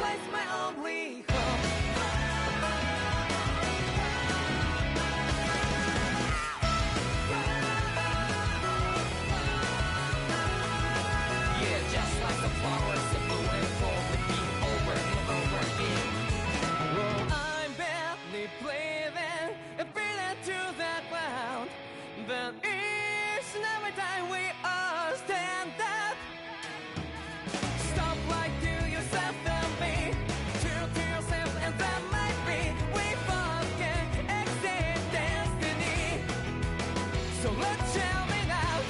place my only hope. Yeah, just like the flowers that blew and fall with me over and over again. Well, I'm barely breathing and breathing to that ground. But each and every time we all stand up, stop like to yourself and me, true to yourself, and that might be we both can exceed destiny. So let's shout it out.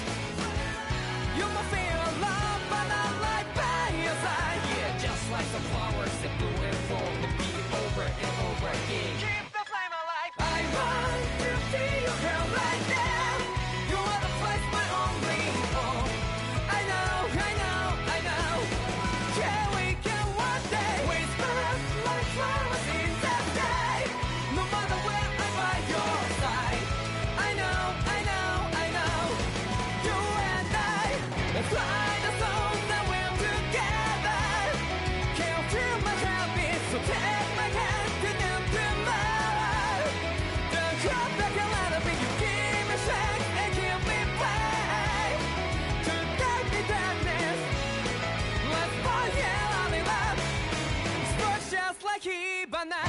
You must feel love, but not like by your side. Yeah, just like the flowers that blew and fall with me over and over again. Keep the flame alive. I want to see you here right now. You are the place my only home. I know, I know, I know. Yeah, we can one day whisper like flowers in the sky. No matter where I'm by your side. I know, I know, I know. You and I, let's fly the souls that we're together. Can't feel my heartbeat, so take my hand to them tomorrow. Don't drop back a little bit, you give me strength and give me faith. To dark the darkness, let's fall yeah, in love. Sparks just like Hibana.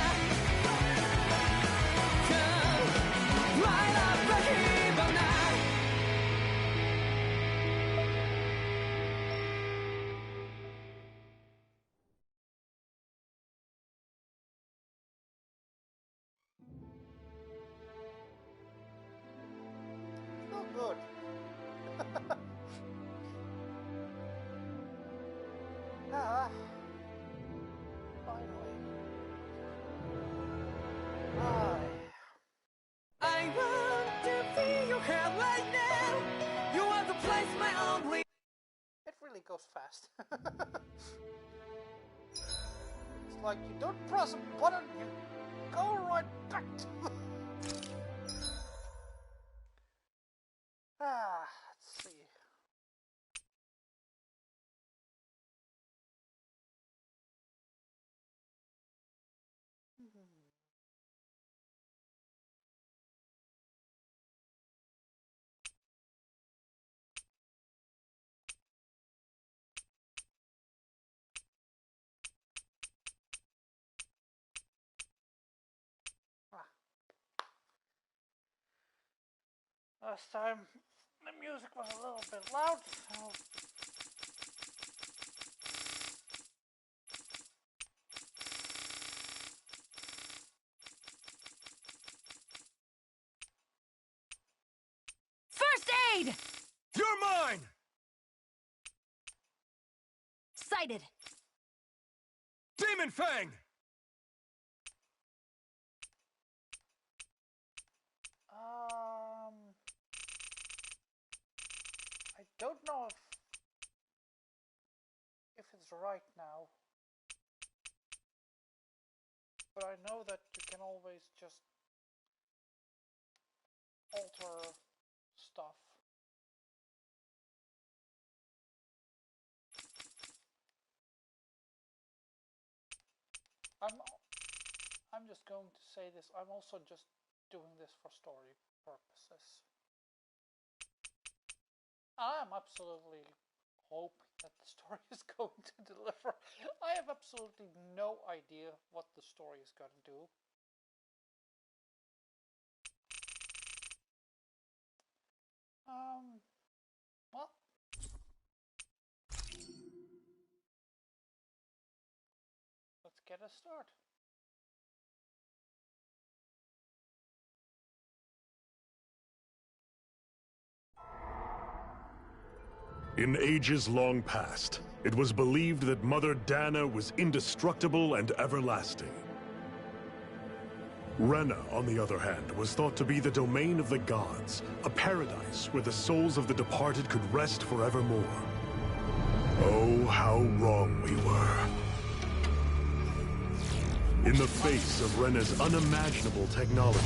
Come, light up like Hibana. So good. Ah, finally. I want to feel your hair right now. You are the place my only. It really goes fast. It's like you don't press a button, you go right back to let's see. Last time the music was a little bit loud, so First aid! You're mine! Sighted. Demon Fang! I don't know if it's right now, but I know that you can always just alter stuff. I'm just going to say this. I'm also just doing this for story purposes. I'm absolutely hoping that the story is going to deliver. I have absolutely no idea what the story is going to do. Well, let's get a start. In ages long past, it was believed that Mother Dana was indestructible and everlasting. Rena, on the other hand, was thought to be the domain of the gods, a paradise where the souls of the departed could rest forevermore. Oh, how wrong we were. In the face of Rena's unimaginable technology,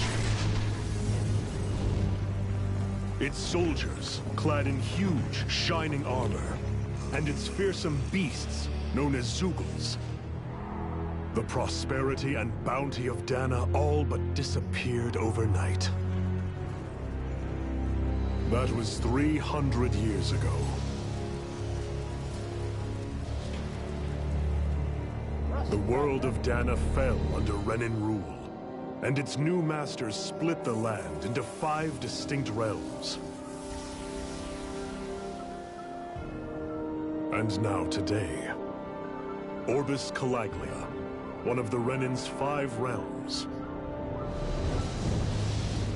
its soldiers, clad in huge, shining armor, and its fearsome beasts, known as Zeugles, The prosperity and bounty of Dana all but disappeared overnight. That was 300 years ago. The world of Dana fell under Renin rule, and its new masters split the land into 5 distinct realms. And now today, Orbis Calaglia, one of the Renin's 5 realms.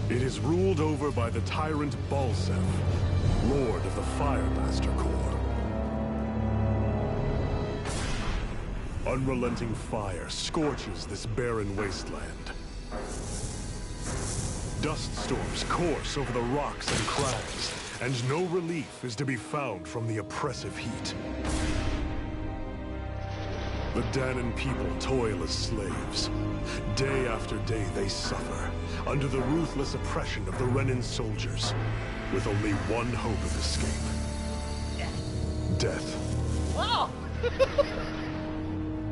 It is ruled over by the tyrant Balseph, Lord of the Firemaster Corps. Unrelenting fire scorches this barren wasteland. Dust storms course over the rocks and crags, and no relief is to be found from the oppressive heat. The Danan people toil as slaves. Day after day they suffer, under the ruthless oppression of the Renin soldiers, with only one hope of escape. Death. Wow!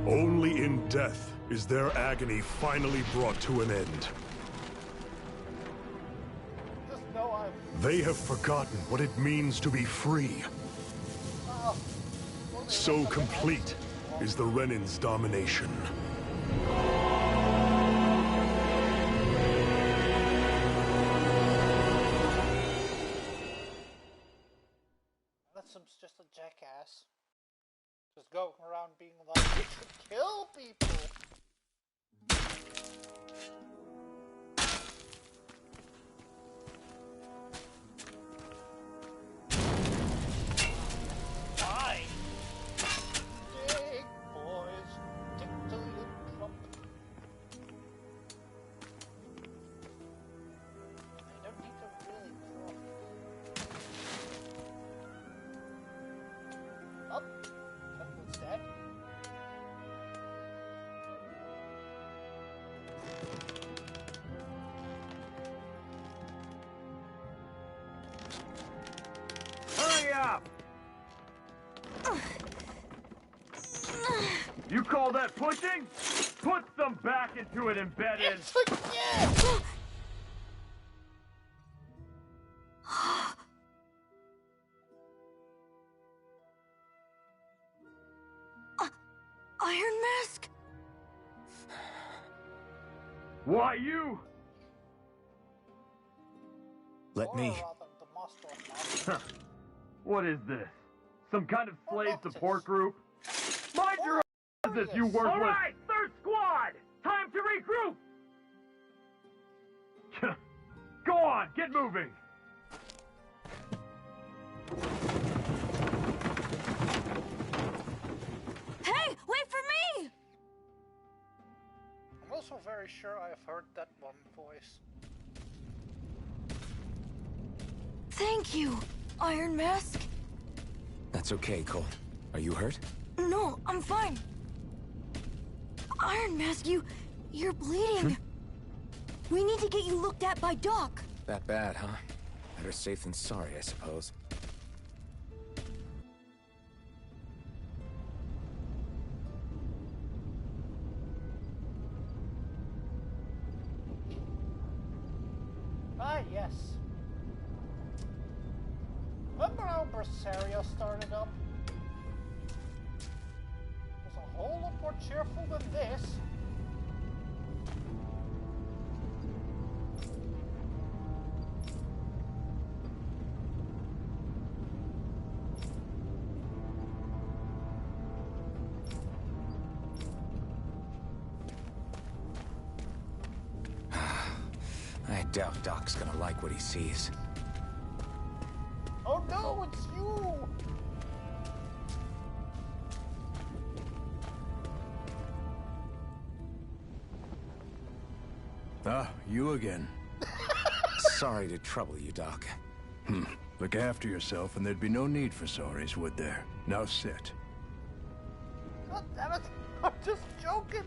Only in death is their agony finally brought to an end. Just know I'm... They have forgotten what it means to be free. Wow. So complete is the Renin's domination. That's just a jackass. Just going around being like, you should kill people! Die! Dig, boys. Dig till you drop. I don't need to really drop. Up. That one's dead. Hurry up! You call that pushing? Put some back into it, embedded! It's again! Iron Mask? Why you? Let me. Or rather, the master of mine. What is this? Some kind of slave Noctis. support group? Mind your own business, you worthless! Alright, third squad! Time to regroup! Go on, get moving! Hey, wait for me! I'm also very sure I have heard that one voice. Thank you, Iron Mask. That's okay, Cole. Are you hurt? No, I'm fine. Iron Mask, you're bleeding. We need to get you looked at by Doc. That bad, huh? Better safe than sorry, I suppose. Ah, yes. Remember how Berseria started up? It was a whole lot more cheerful than this. I doubt Doc's gonna like what he sees. Oh no, it's you! Ah, you again. Sorry to trouble you, Doc. Look after yourself and there'd be no need for sorries, would there? Now sit. God damn it! I'm just joking!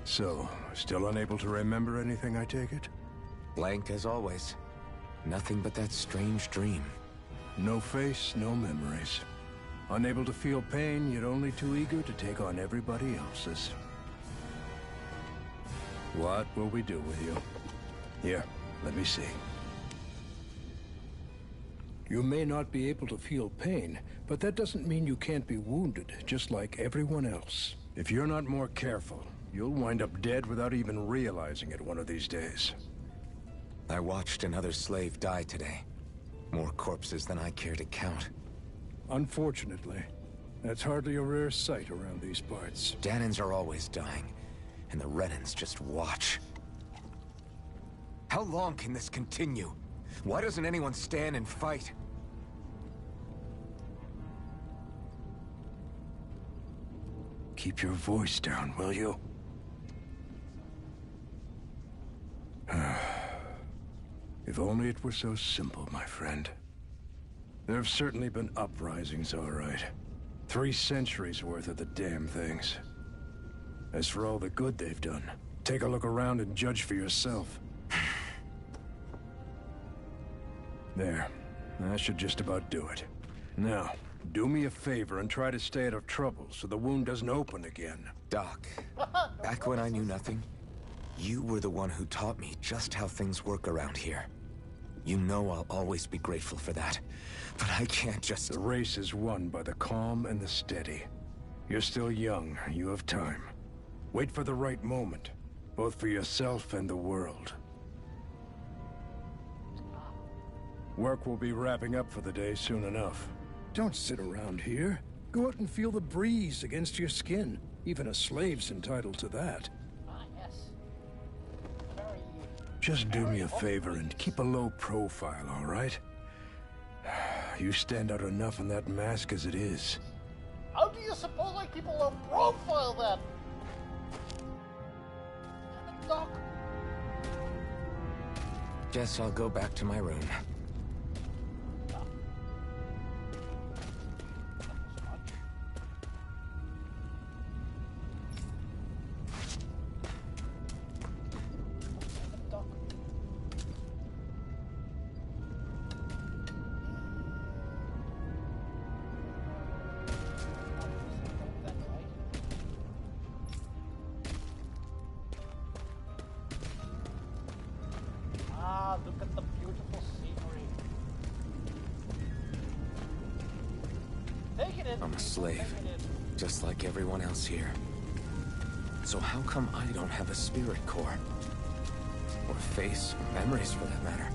So, still unable to remember anything, I take it? Blank as always. Nothing but that strange dream. No face, no memories. Unable to feel pain, yet only too eager to take on everybody else's. What will we do with you? Here, let me see. You may not be able to feel pain, but that doesn't mean you can't be wounded, just like everyone else. If you're not more careful, you'll wind up dead without even realizing it one of these days. I watched another slave die today. More corpses than I care to count. Unfortunately, that's hardly a rare sight around these parts. Dahnans are always dying, and the Renans just watch. How long can this continue? Why doesn't anyone stand and fight? Keep your voice down, will you? If only it were so simple, my friend. There have certainly been uprisings, all right. 3 centuries worth of the damn things. As for all the good they've done, take a look around and judge for yourself. There. That should just about do it. Now, do me a favor and try to stay out of trouble so the wound doesn't open again. Doc, back when I knew nothing, you were the one who taught me just how things work around here. You know I'll always be grateful for that. But I can't just... The race is won by the calm and the steady. You're still young. You have time. Wait for the right moment, both for yourself and the world. Work will be wrapping up for the day soon enough. Don't sit around here. Go out and feel the breeze against your skin. Even a slave's entitled to that. Ah, yes. Very... Just do me a favor and keep a low profile, all right? You stand out enough in that mask as it is. How do you suppose I keep a low profile then? Damn it, Doc. Guess I'll go back to my room. Ah, look at the beautiful scenery. Take it in. I'm a slave, Take it in. just like everyone else here. So how come I don't have a spirit core? Or face, or memories for that matter?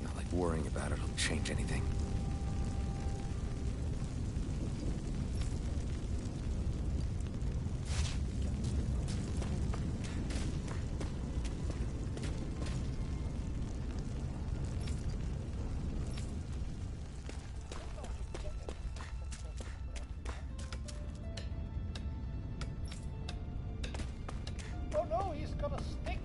Not like worrying about it'll change anything. Oh no, he's got a stick.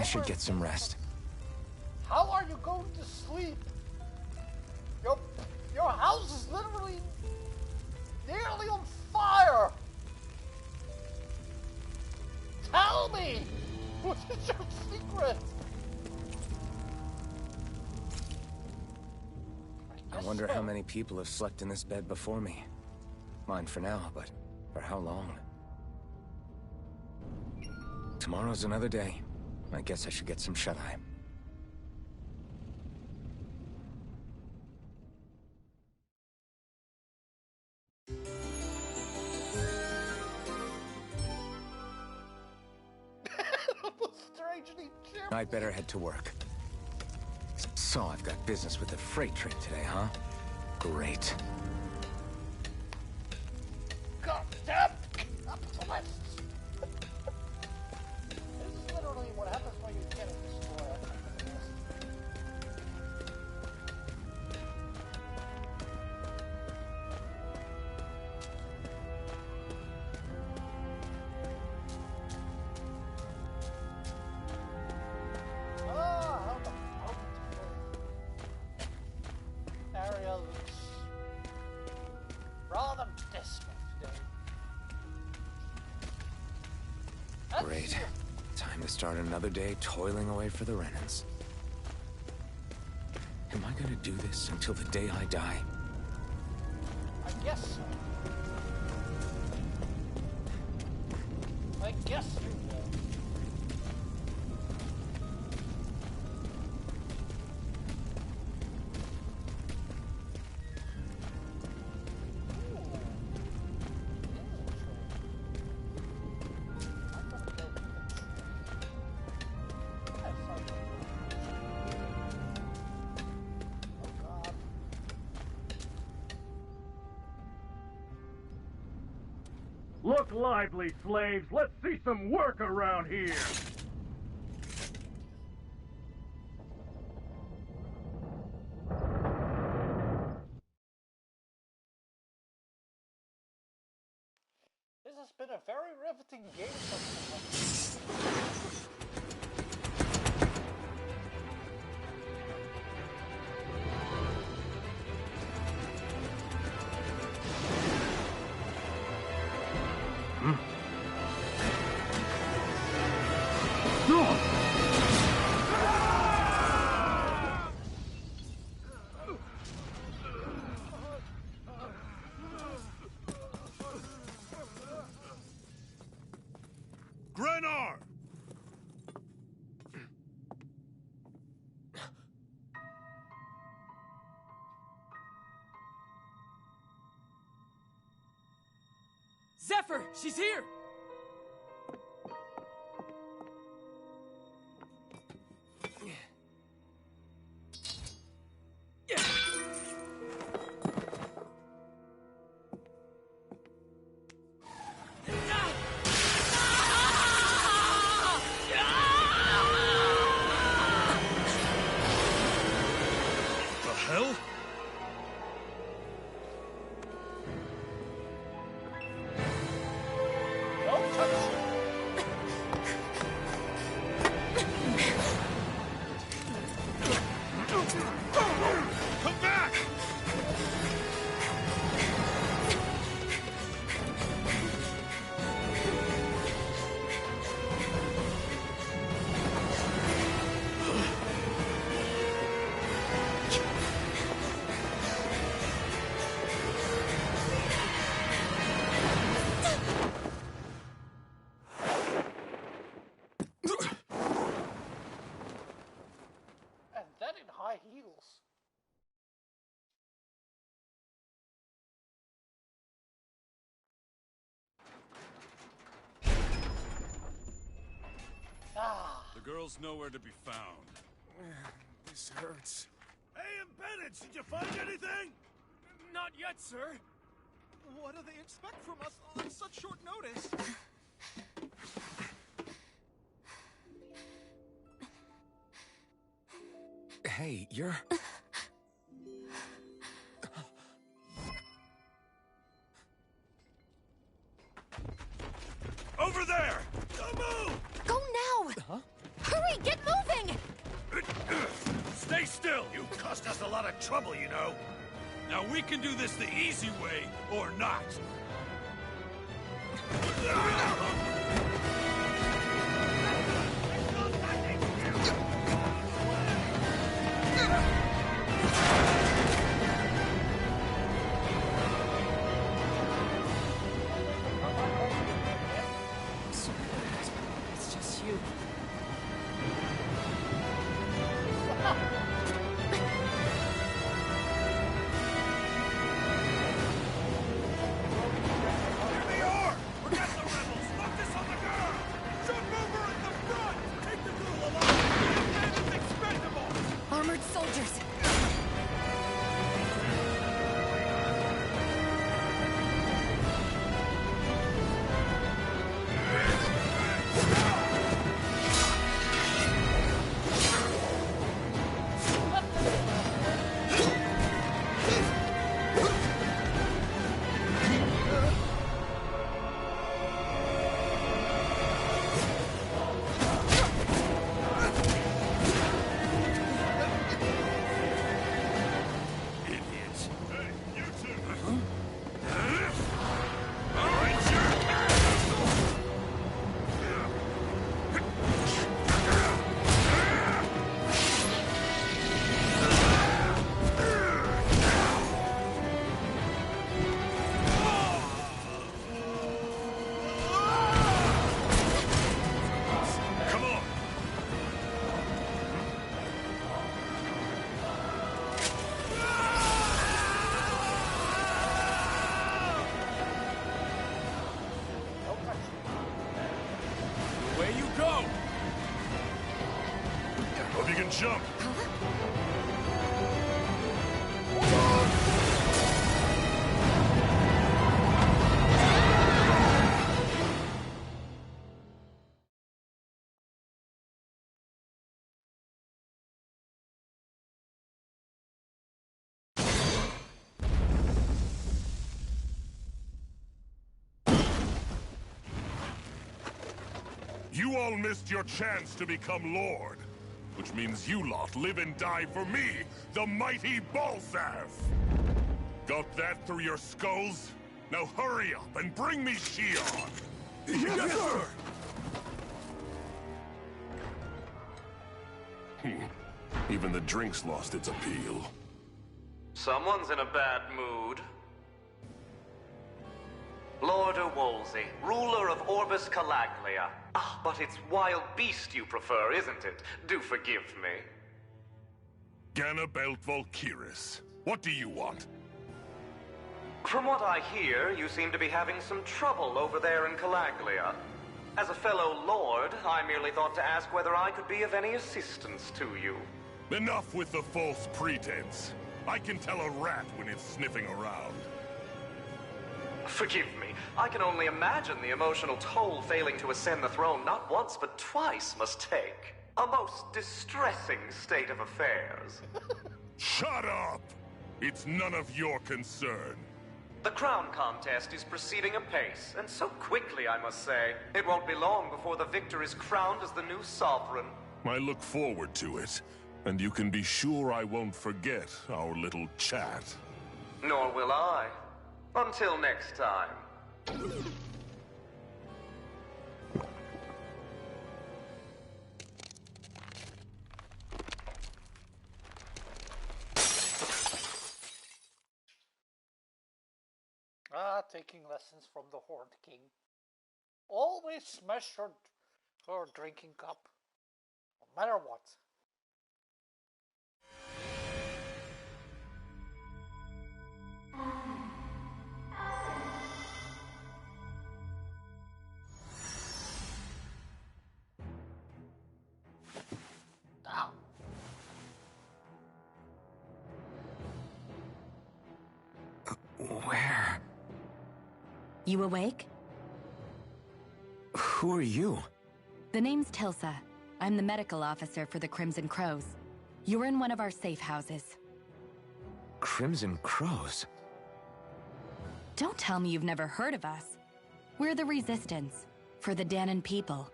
I should get some rest. How are you going to sleep? Your house is literally nearly on fire. Tell me, what is your secret? I wonder how many people have slept in this bed before me. Mine for now, but for how long? Tomorrow's another day. I guess I should get some shut-eye. I'd better head to work. So I've got business with the freight train today, huh? Great. God damn capitalists! This is literally what happens when you get a destroyer. Great. Time to start another day toiling away for the Renans. Am I gonna do this until the day I die? I guess so. I guess you will. Look lively, slaves. Let's see some work around here. This has been a very riveting game so Grenar! Zephyr, she's here! Hell? don't touch it. Come back! And that in high heels. Ah, The girl's nowhere to be found. This hurts. Hey, Embedded, did you find anything? Not yet, sir. What do they expect from us on such short notice? Hey, you're... Over there! Don't move! Go now! Huh? Hurry! Hurry, get moving! Stay still! You caused us a lot of trouble, you know. Now we can do this the easy way, or not. It's just you. Here they are! Forget the rebels! Focus on the girl! Shoot Mover at the front! Take the girl alive! And it's expendable! Armored soldiers! Idiots. Hey, you two! All right, sure! Come on! Away you go! Hope you can jump. You all missed your chance to become Lord. Which means you lot live and die for me, the mighty Balzav! Got that through your skulls? Now hurry up and bring me Shion! Yes, sir! Even the drink's lost its appeal. Someone's in a bad mood. Lord Wolsey, ruler of Orbis Calaglia. Ah, but it's wild beast you prefer, isn't it? Do forgive me. Ganabelt Valkyris, what do you want? From what I hear, you seem to be having some trouble over there in Calaglia. As a fellow lord, I merely thought to ask whether I could be of any assistance to you. Enough with the false pretense. I can tell a rat when it's sniffing around. Forgive me. I can only imagine the emotional toll failing to ascend the throne not once but twice must take. A most distressing state of affairs. Shut up! It's none of your concern. The crown contest is proceeding apace, and so quickly, I must say. It won't be long before the victor is crowned as the new sovereign. I look forward to it, and you can be sure I won't forget our little chat. Nor will I. Until next time. Taking lessons from the Horned King. Always smash her drinking cup, no matter what. Now. Where? You awake? Who are you? The name's Tilsa. I'm the medical officer for the Crimson Crows. You're in one of our safe houses. Crimson Crows? Don't tell me you've never heard of us. We're the Resistance, for the Danon people.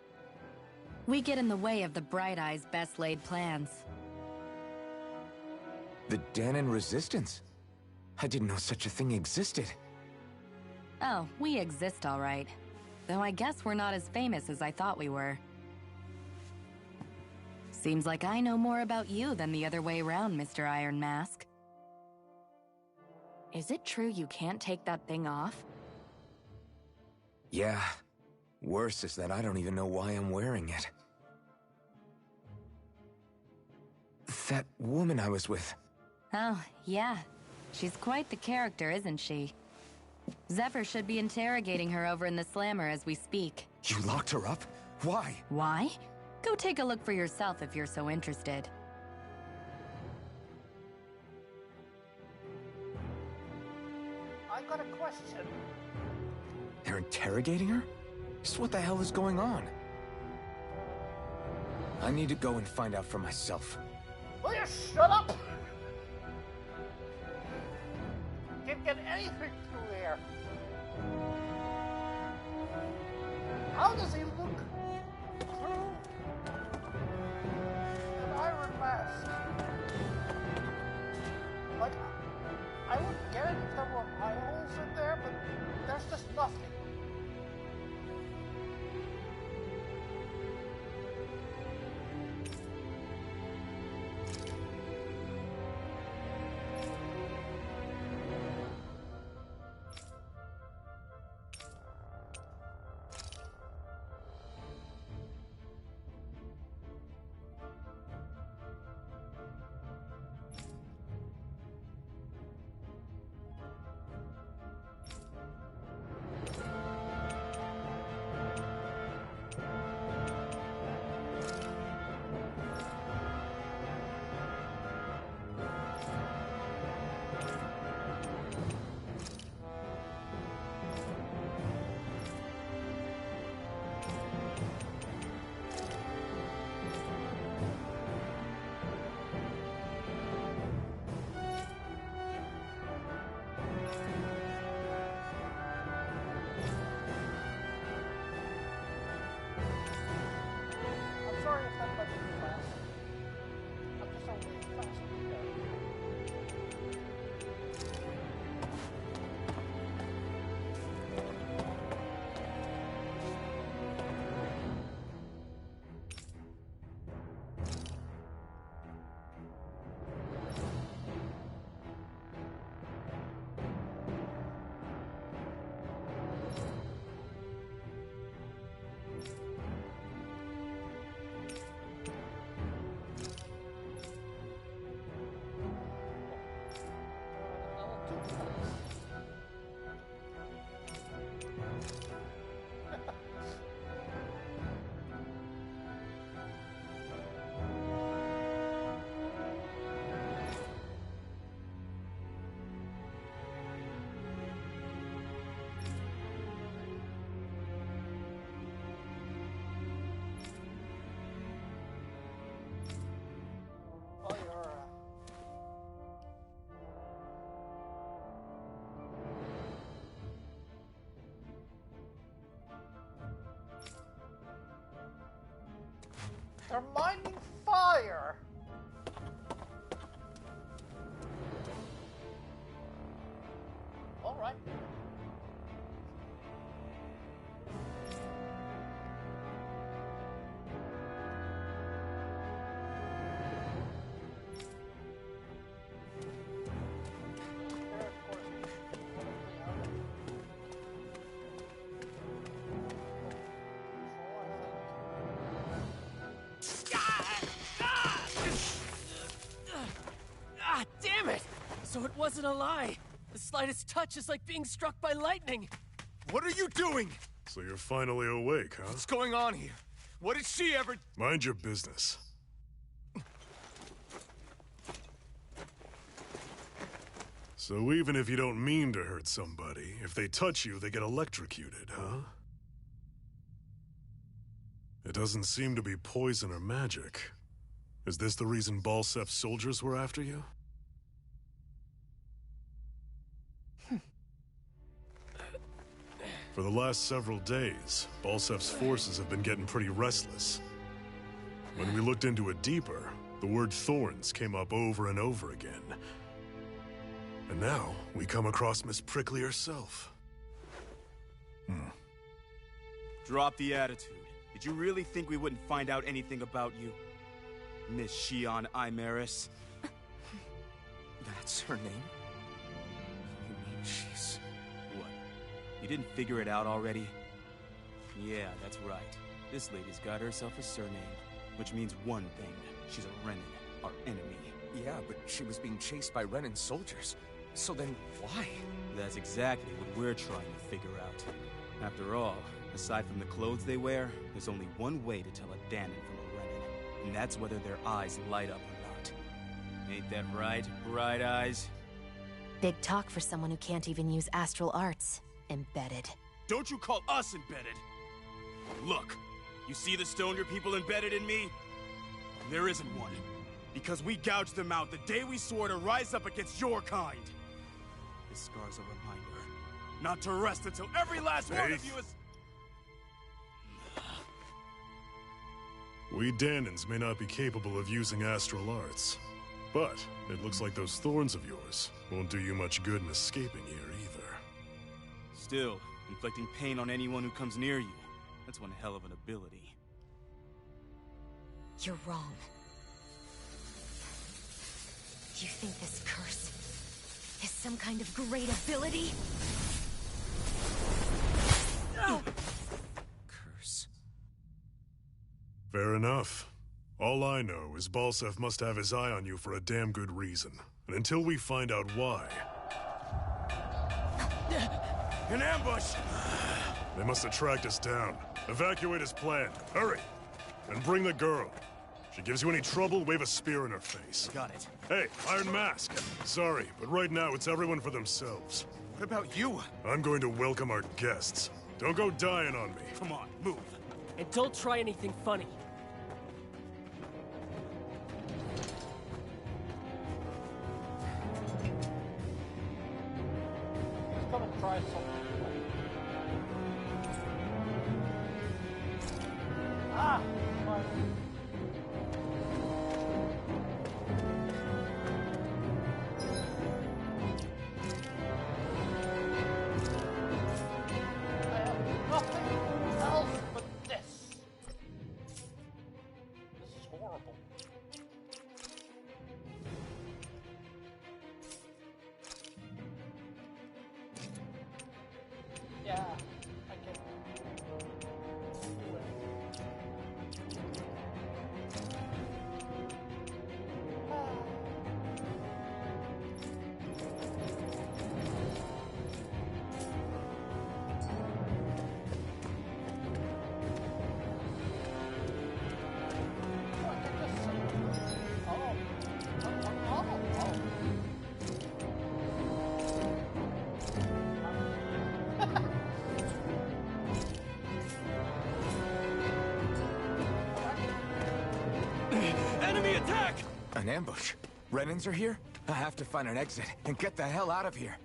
We get in the way of the Bright Eyes' best laid plans. The Dahnan Resistance? I didn't know such a thing existed. Oh, we exist all right. Though I guess we're not as famous as I thought we were. Seems like I know more about you than the other way around, Mr. Iron Mask. Is it true you can't take that thing off? Yeah. Worse is that I don't even know why I'm wearing it. That woman I was with. Oh, yeah. She's quite the character, isn't she? Zephyr should be interrogating her over in the Slammer as we speak. You locked her up? Why? Why? Go take a look for yourself if you're so interested. I got a question. They're interrogating her? Just what the hell is going on? I need to go and find out for myself. Will you shut up? Can't get anything through here. How does he look through an iron mask? Like, I wouldn't get it if there were eye holes in there, but there's just nothing. Sorry if that might be fast. I'm just only fast They're mining fire! Alright. Ah, damn it! So it wasn't a lie. The slightest touch is like being struck by lightning. What are you doing? So you're finally awake, huh? What's going on here? What did she ever... Mind your business. So even if you don't mean to hurt somebody, if they touch you, they get electrocuted, huh? It doesn't seem to be poison or magic. Is this the reason Balsef's soldiers were after you? For the last several days, Balsef's forces have been getting pretty restless. When we looked into it deeper, the word thorns came up over and over again. And now, we come across Miss Prickly herself. Drop the attitude. Did you really think we wouldn't find out anything about you? Miss Shion Imaris? That's her name? You mean she's... What? You didn't figure it out already? Yeah, that's right. This lady's got herself a surname, which means one thing. She's a Renin, our enemy. Yeah, but she was being chased by Renin soldiers. So then, why? That's exactly what we're trying to figure out. After all, aside from the clothes they wear, there's only one way to tell a Danon from a Renin, and that's whether their eyes light up or not. Ain't that right, Bright Eyes? Big talk for someone who can't even use astral arts. Embedded. Don't you call us embedded! Look, you see the stone your people embedded in me? There isn't one. Because we gouged them out the day we swore to rise up against your kind. This scar's a reminder, not to rest until every last one of you is... We Danons may not be capable of using astral arts, but it looks like those thorns of yours won't do you much good in escaping here either. Still, inflicting pain on anyone who comes near you, that's one hell of an ability. You're wrong. You think this curse is some kind of great ability? Curse. Fair enough. All I know is Balseph must have his eye on you for a damn good reason. And until we find out why... An ambush! They must have tracked us down. Evacuate as planned. Hurry! And bring the girl. If she gives you any trouble, wave a spear in her face. Got it. Hey, Iron Mask. Sorry, but right now it's everyone for themselves. What about you? I'm going to welcome our guests. Don't go dying on me. Come on, move. And don't try anything funny. He's gonna try something. Ah! I have nothing else but this. This is horrible. Yeah, I can do it. Enemy attack! An ambush? Renins are here? I have to find an exit and get the hell out of here.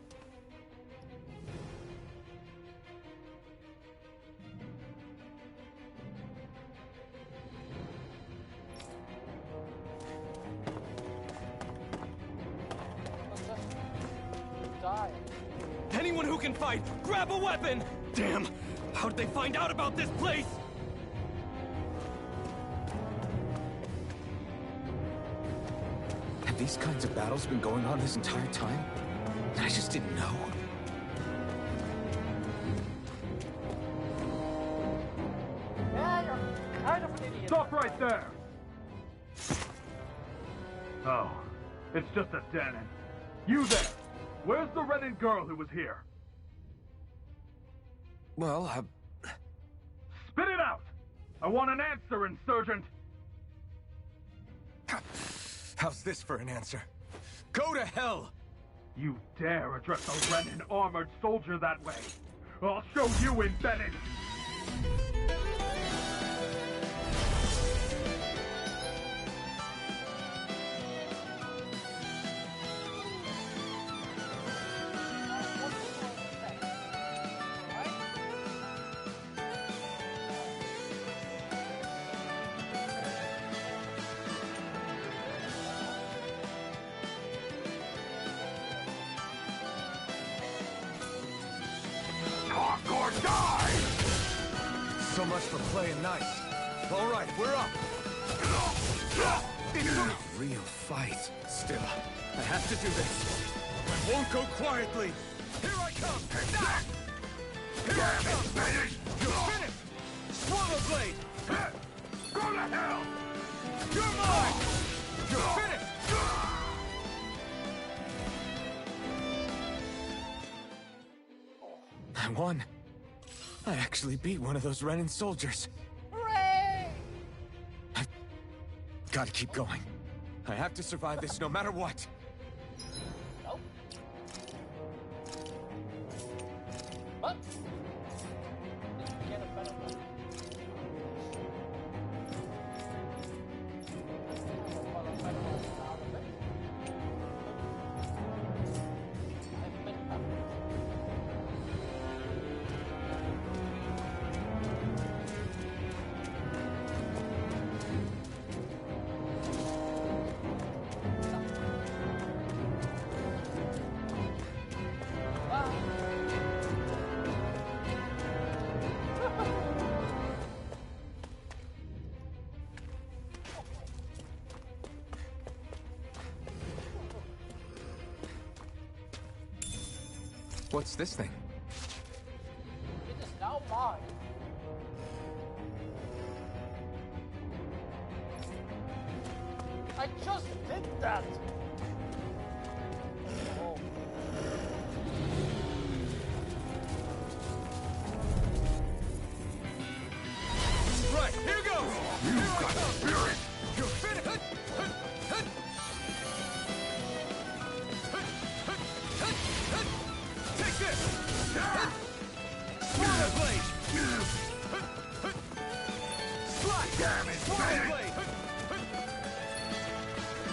Die. Anyone who can fight, grab a weapon! Damn! How did they find out about this place? Have these kinds of battles been going on this entire time? I just didn't know. Yeah, you're kind of an idiot. Stop right there! Oh, it's just a Danon. You there! Where's the Renin girl who was here? Well, Spit it out! I want an answer, Insurgent! how's this for an answer? Go to hell! You dare address a Renin armored soldier that way? I'll show you, embedded! So much for playing nice. All right, we're up. It's a real fight. Still, I have to do this. I won't go quietly. Here I come. Here I come. You're finished. Swallow blade. Go to hell! You're mine. You're finished. I won. I actually beat one of those Renan soldiers. Hooray! I've got to keep going. I have to survive this no matter what. Nope. What? Did you get a better one? What's this thing? It is now mine. I just did that. Oh. Right, here goes! You've got spirit! You're finished! Take this! Swallow blade! Slide! Damn it! Swallow blade!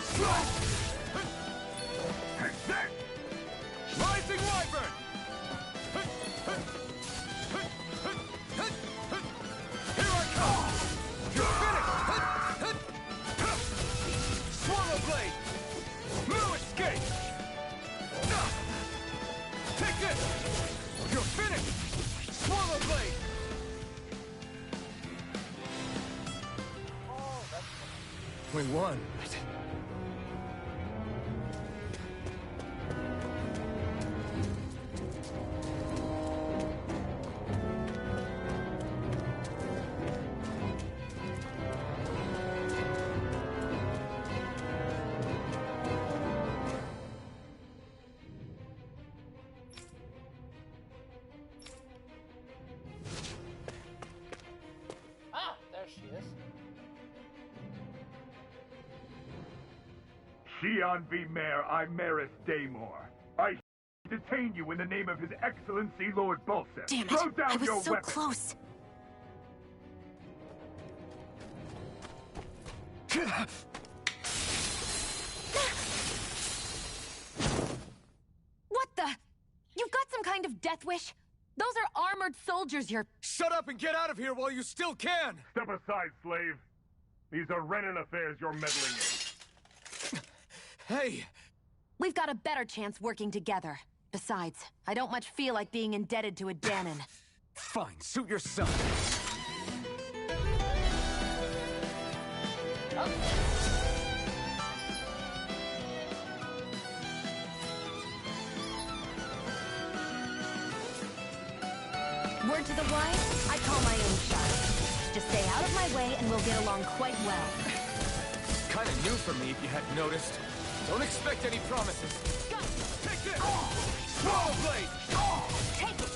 Slide! Rising wyvern! Here I come! You're finished! Swallow blade! No escape! Take this! You're finished! Swallow blade! Oh, that's We won. Ah, there she is. Xi'an V. Mayor Imaris Daymore. I detain you in the name of His Excellency Lord Balsef. Damn it! Throw down I was your so weapon. close. What the? You've got some kind of death wish? Those are armored soldiers you're... Shut up and get out of here while you still can! Step aside, slave. These are Renan affairs you're meddling in. Hey! We've got a better chance working together. Besides, I don't much feel like being indebted to a Danon. Fine, suit yourself. Word to the wise, I call my own shot. Just stay out of my way and we'll get along quite well. Kinda new for me if you hadn't noticed. Don't expect any promises. Take this! Swallow blade! Take it!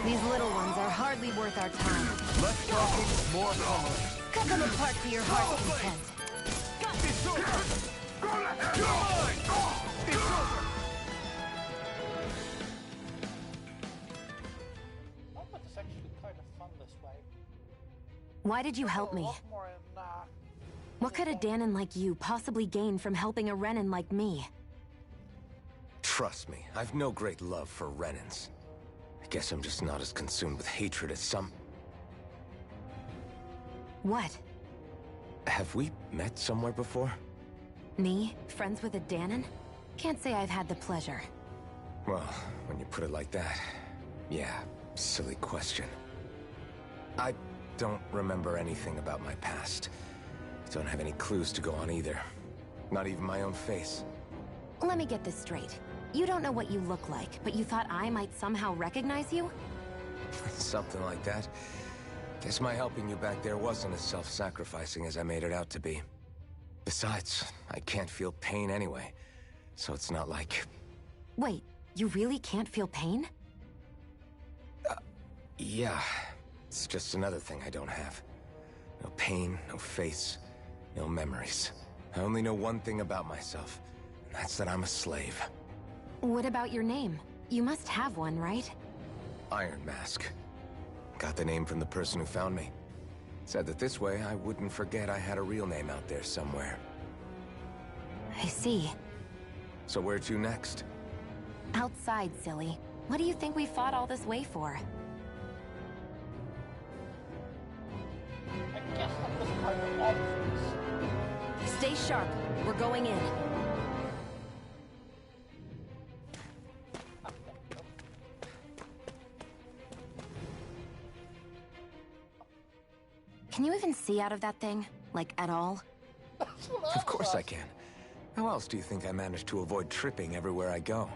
These little ones are hardly worth our time. Less talking, more pummeling. Cut them apart to your heart's content. It's over! Go to hell! You're mine! It's over! Oh, but it's actually kind of fun this way. Why did you help A me? lot more in, What could a Danon like you possibly gain from helping a Renan like me? Trust me, I've no great love for Renans. I guess I'm just not as consumed with hatred as some... What? Have we met somewhere before? Me? Friends with a Danon? Can't say I've had the pleasure. Well, when you put it like that, yeah, silly question. I don't remember anything about my past. Don't have any clues to go on either. Not even my own face. Let me get this straight. You don't know what you look like, but you thought I might somehow recognize you? Something like that. Guess my helping you back there wasn't as self-sacrificing as I made it out to be. Besides, I can't feel pain anyway, so it's not like... Wait, you really can't feel pain? Yeah. It's just another thing I don't have. No pain, no face, no memories. I only know one thing about myself, and that's that I'm a slave. What about your name? You must have one, right? Iron Mask. Got the name from the person who found me. Said that this way I wouldn't forget I had a real name out there somewhere. I see. So where to next? Outside, silly. What do you think we fought all this way for? I guess that was kind of obvious. Stay sharp. We're going in. Can you even see out of that thing? Like, at all? Of course I can. How else do you think I managed to avoid tripping everywhere I go?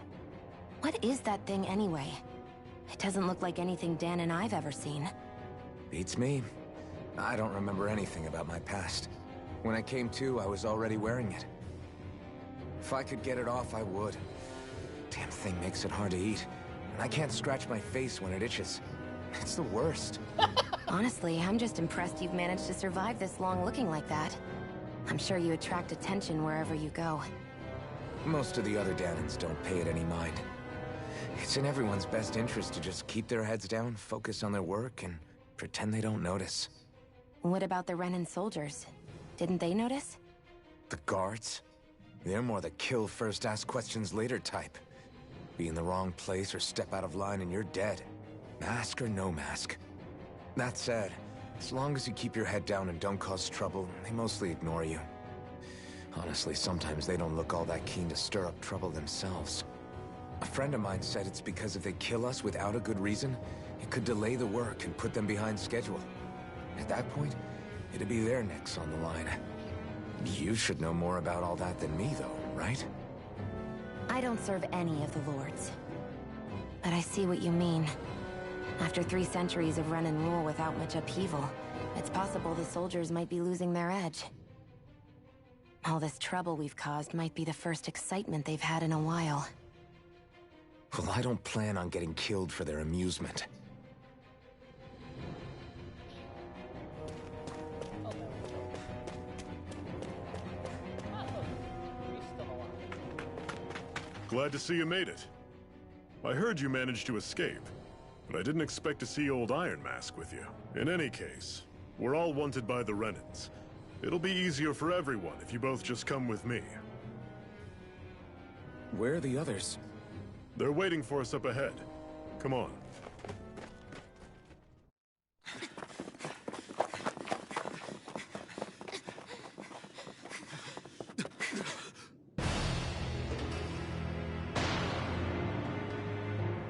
What is that thing anyway? It doesn't look like anything Dan and I've ever seen. Beats me. I don't remember anything about my past. When I came to, I was already wearing it. If I could get it off, I would. Damn thing makes it hard to eat. And I can't scratch my face when it itches. It's the worst. Honestly, I'm just impressed you've managed to survive this long looking like that. I'm sure you attract attention wherever you go. Most of the other Danans don't pay it any mind. It's in everyone's best interest to just keep their heads down, focus on their work, and pretend they don't notice. What about the Renan soldiers? Didn't they notice? The guards? They're more the kill first, ask questions later type. Be in the wrong place or step out of line and you're dead. Mask or no mask. That said, as long as you keep your head down and don't cause trouble, they mostly ignore you. Honestly, sometimes they don't look all that keen to stir up trouble themselves. A friend of mine said it's because if they kill us without a good reason, it could delay the work and put them behind schedule. At that point, it'd be their necks on the line. You should know more about all that than me, though, right? I don't serve any of the lords. But I see what you mean. After 3 centuries of run and rule without much upheaval, it's possible the soldiers might be losing their edge. All this trouble we've caused might be the first excitement they've had in a while. Well, I don't plan on getting killed for their amusement. Glad to see you made it. I heard you managed to escape, but I didn't expect to see old Iron Mask with you. In any case, we're all wanted by the Renans. It'll be easier for everyone if you both just come with me. Where are the others? They're waiting for us up ahead. Come on.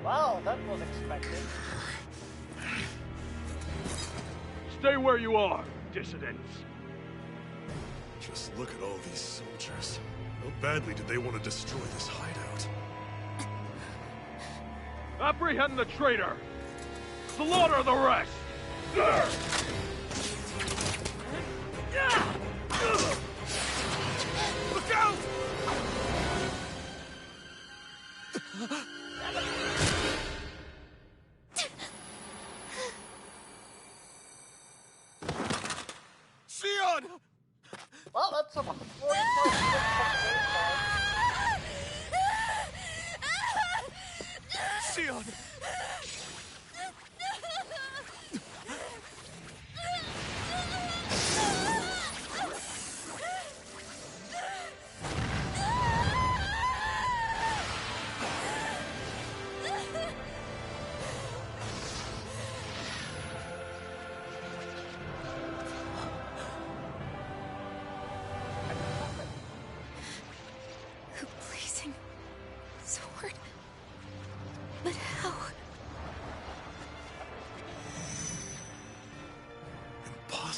Wow, that was expected. Stay where you are, dissidents. Just look at all these soldiers. How badly did they want to destroy this hideout? Apprehend the traitor! Slaughter the rest! Look out! Sion! Well, that's a very Sion!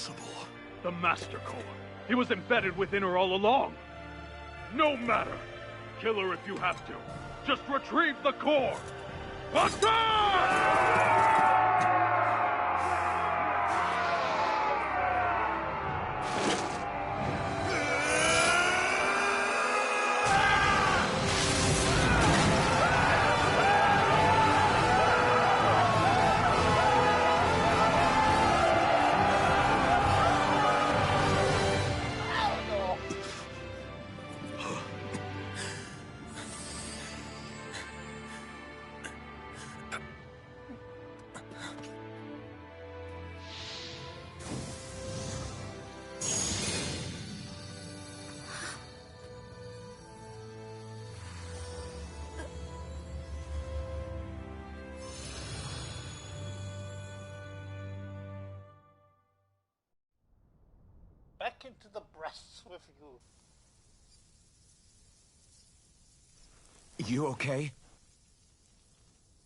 impossible. The Master Core. He was embedded within her all along. No matter. Kill her if you have to. Just retrieve the core. Attack! Back into the breasts with you. You okay?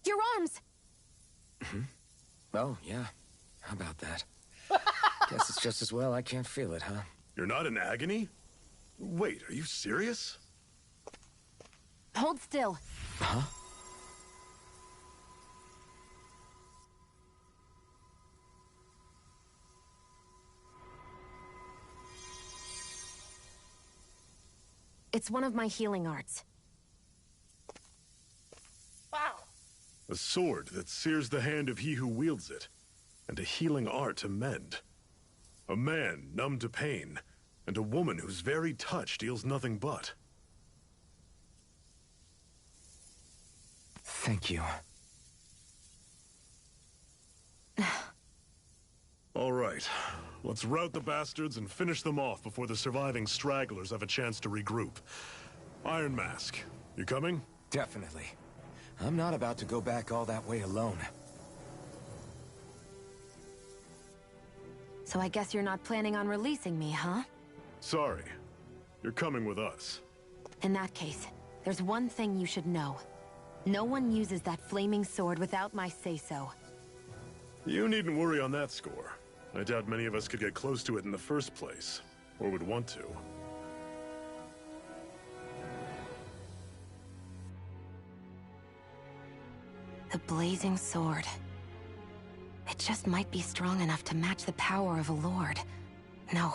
Your arms! Oh, yeah. How about that? Guess it's just as well I can't feel it, huh? You're not in agony? Wait, are you serious? Hold still. Huh? It's one of my healing arts. Wow. A sword that sears the hand of he who wields it, and a healing art to mend. A man numb to pain, and a woman whose very touch deals nothing but. Thank you. All right, let's rout the bastards and finish them off before the surviving stragglers have a chance to regroup. Iron Mask, you coming? Definitely. I'm not about to go back all that way alone. So I guess you're not planning on releasing me, huh? Sorry. You're coming with us. In that case, there's one thing you should know. No one uses that flaming sword without my say-so. You needn't worry on that score. I doubt many of us could get close to it in the first place, or would want to. The blazing sword. It just might be strong enough to match the power of a lord. No,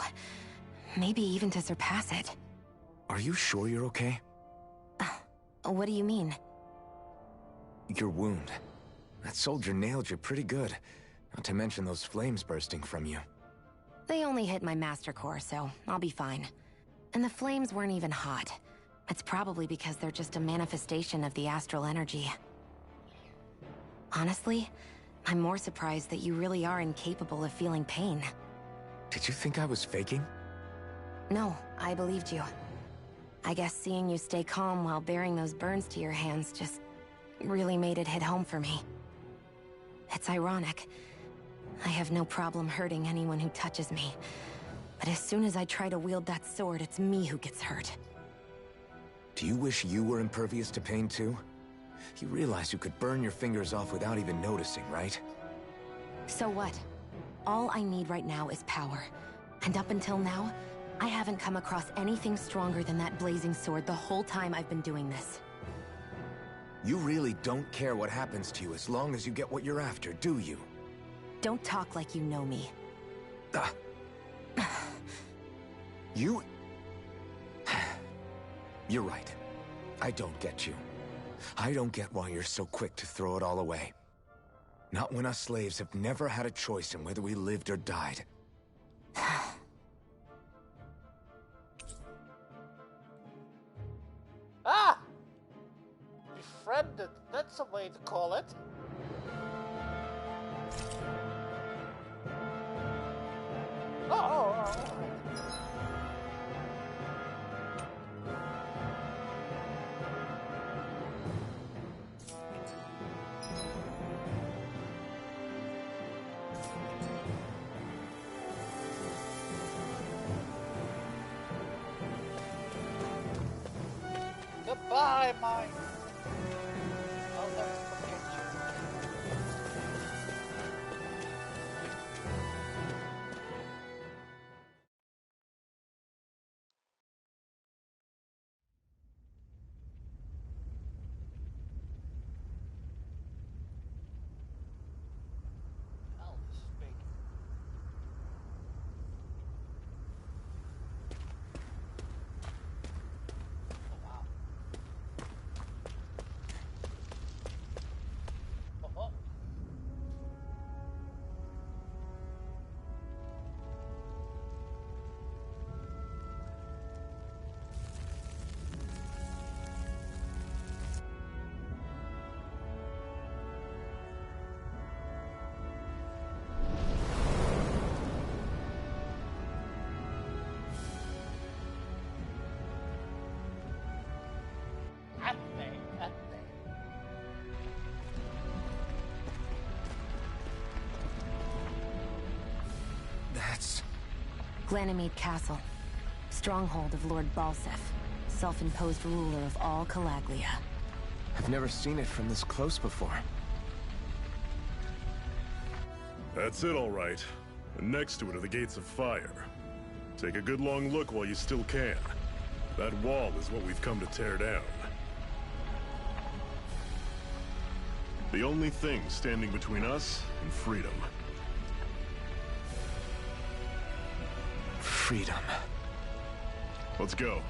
maybe even to surpass it. Are you sure you're okay? What do you mean? Your wound. That soldier nailed you pretty good. Not to mention those flames bursting from you. They only hit my master core, so I'll be fine. And the flames weren't even hot. It's probably because they're just a manifestation of the astral energy. Honestly, I'm more surprised that you really are incapable of feeling pain. Did you think I was faking? No, I believed you. I guess seeing you stay calm while bearing those burns to your hands just really made it hit home for me. It's ironic. I have no problem hurting anyone who touches me. But as soon as I try to wield that sword, it's me who gets hurt. Do you wish you were impervious to pain too? You realize you could burn your fingers off without even noticing, right? So what? All I need right now is power. And up until now, I haven't come across anything stronger than that blazing sword the whole time I've been doing this. You really don't care what happens to you as long as you get what you're after, do you? Don't talk like you know me. You... You're right. I don't get you. I don't get why you're so quick to throw it all away. Not when us slaves have never had a choice in whether we lived or died. Ah! Befriended. That's a way to call it. Oh! Goodbye, mine. I'll never forget you. Ganymede Castle. Stronghold of Lord Balseph, self-imposed ruler of all Calaglia. I've never seen it from this close before. That's it, all right. And next to it are the Gates of Fire. Take a good long look while you still can. That wall is what we've come to tear down. The only thing standing between us and freedom. Freedom. Let's go.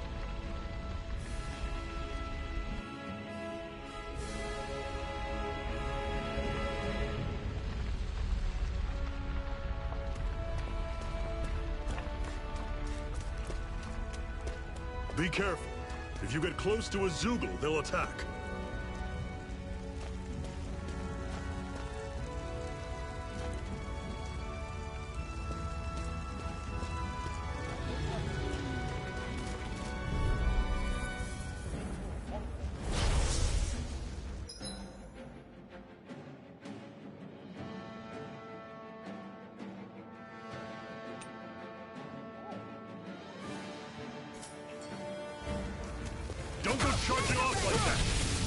Be careful. If you get close to a Zeugle, they'll attack. Don't go charging off like that!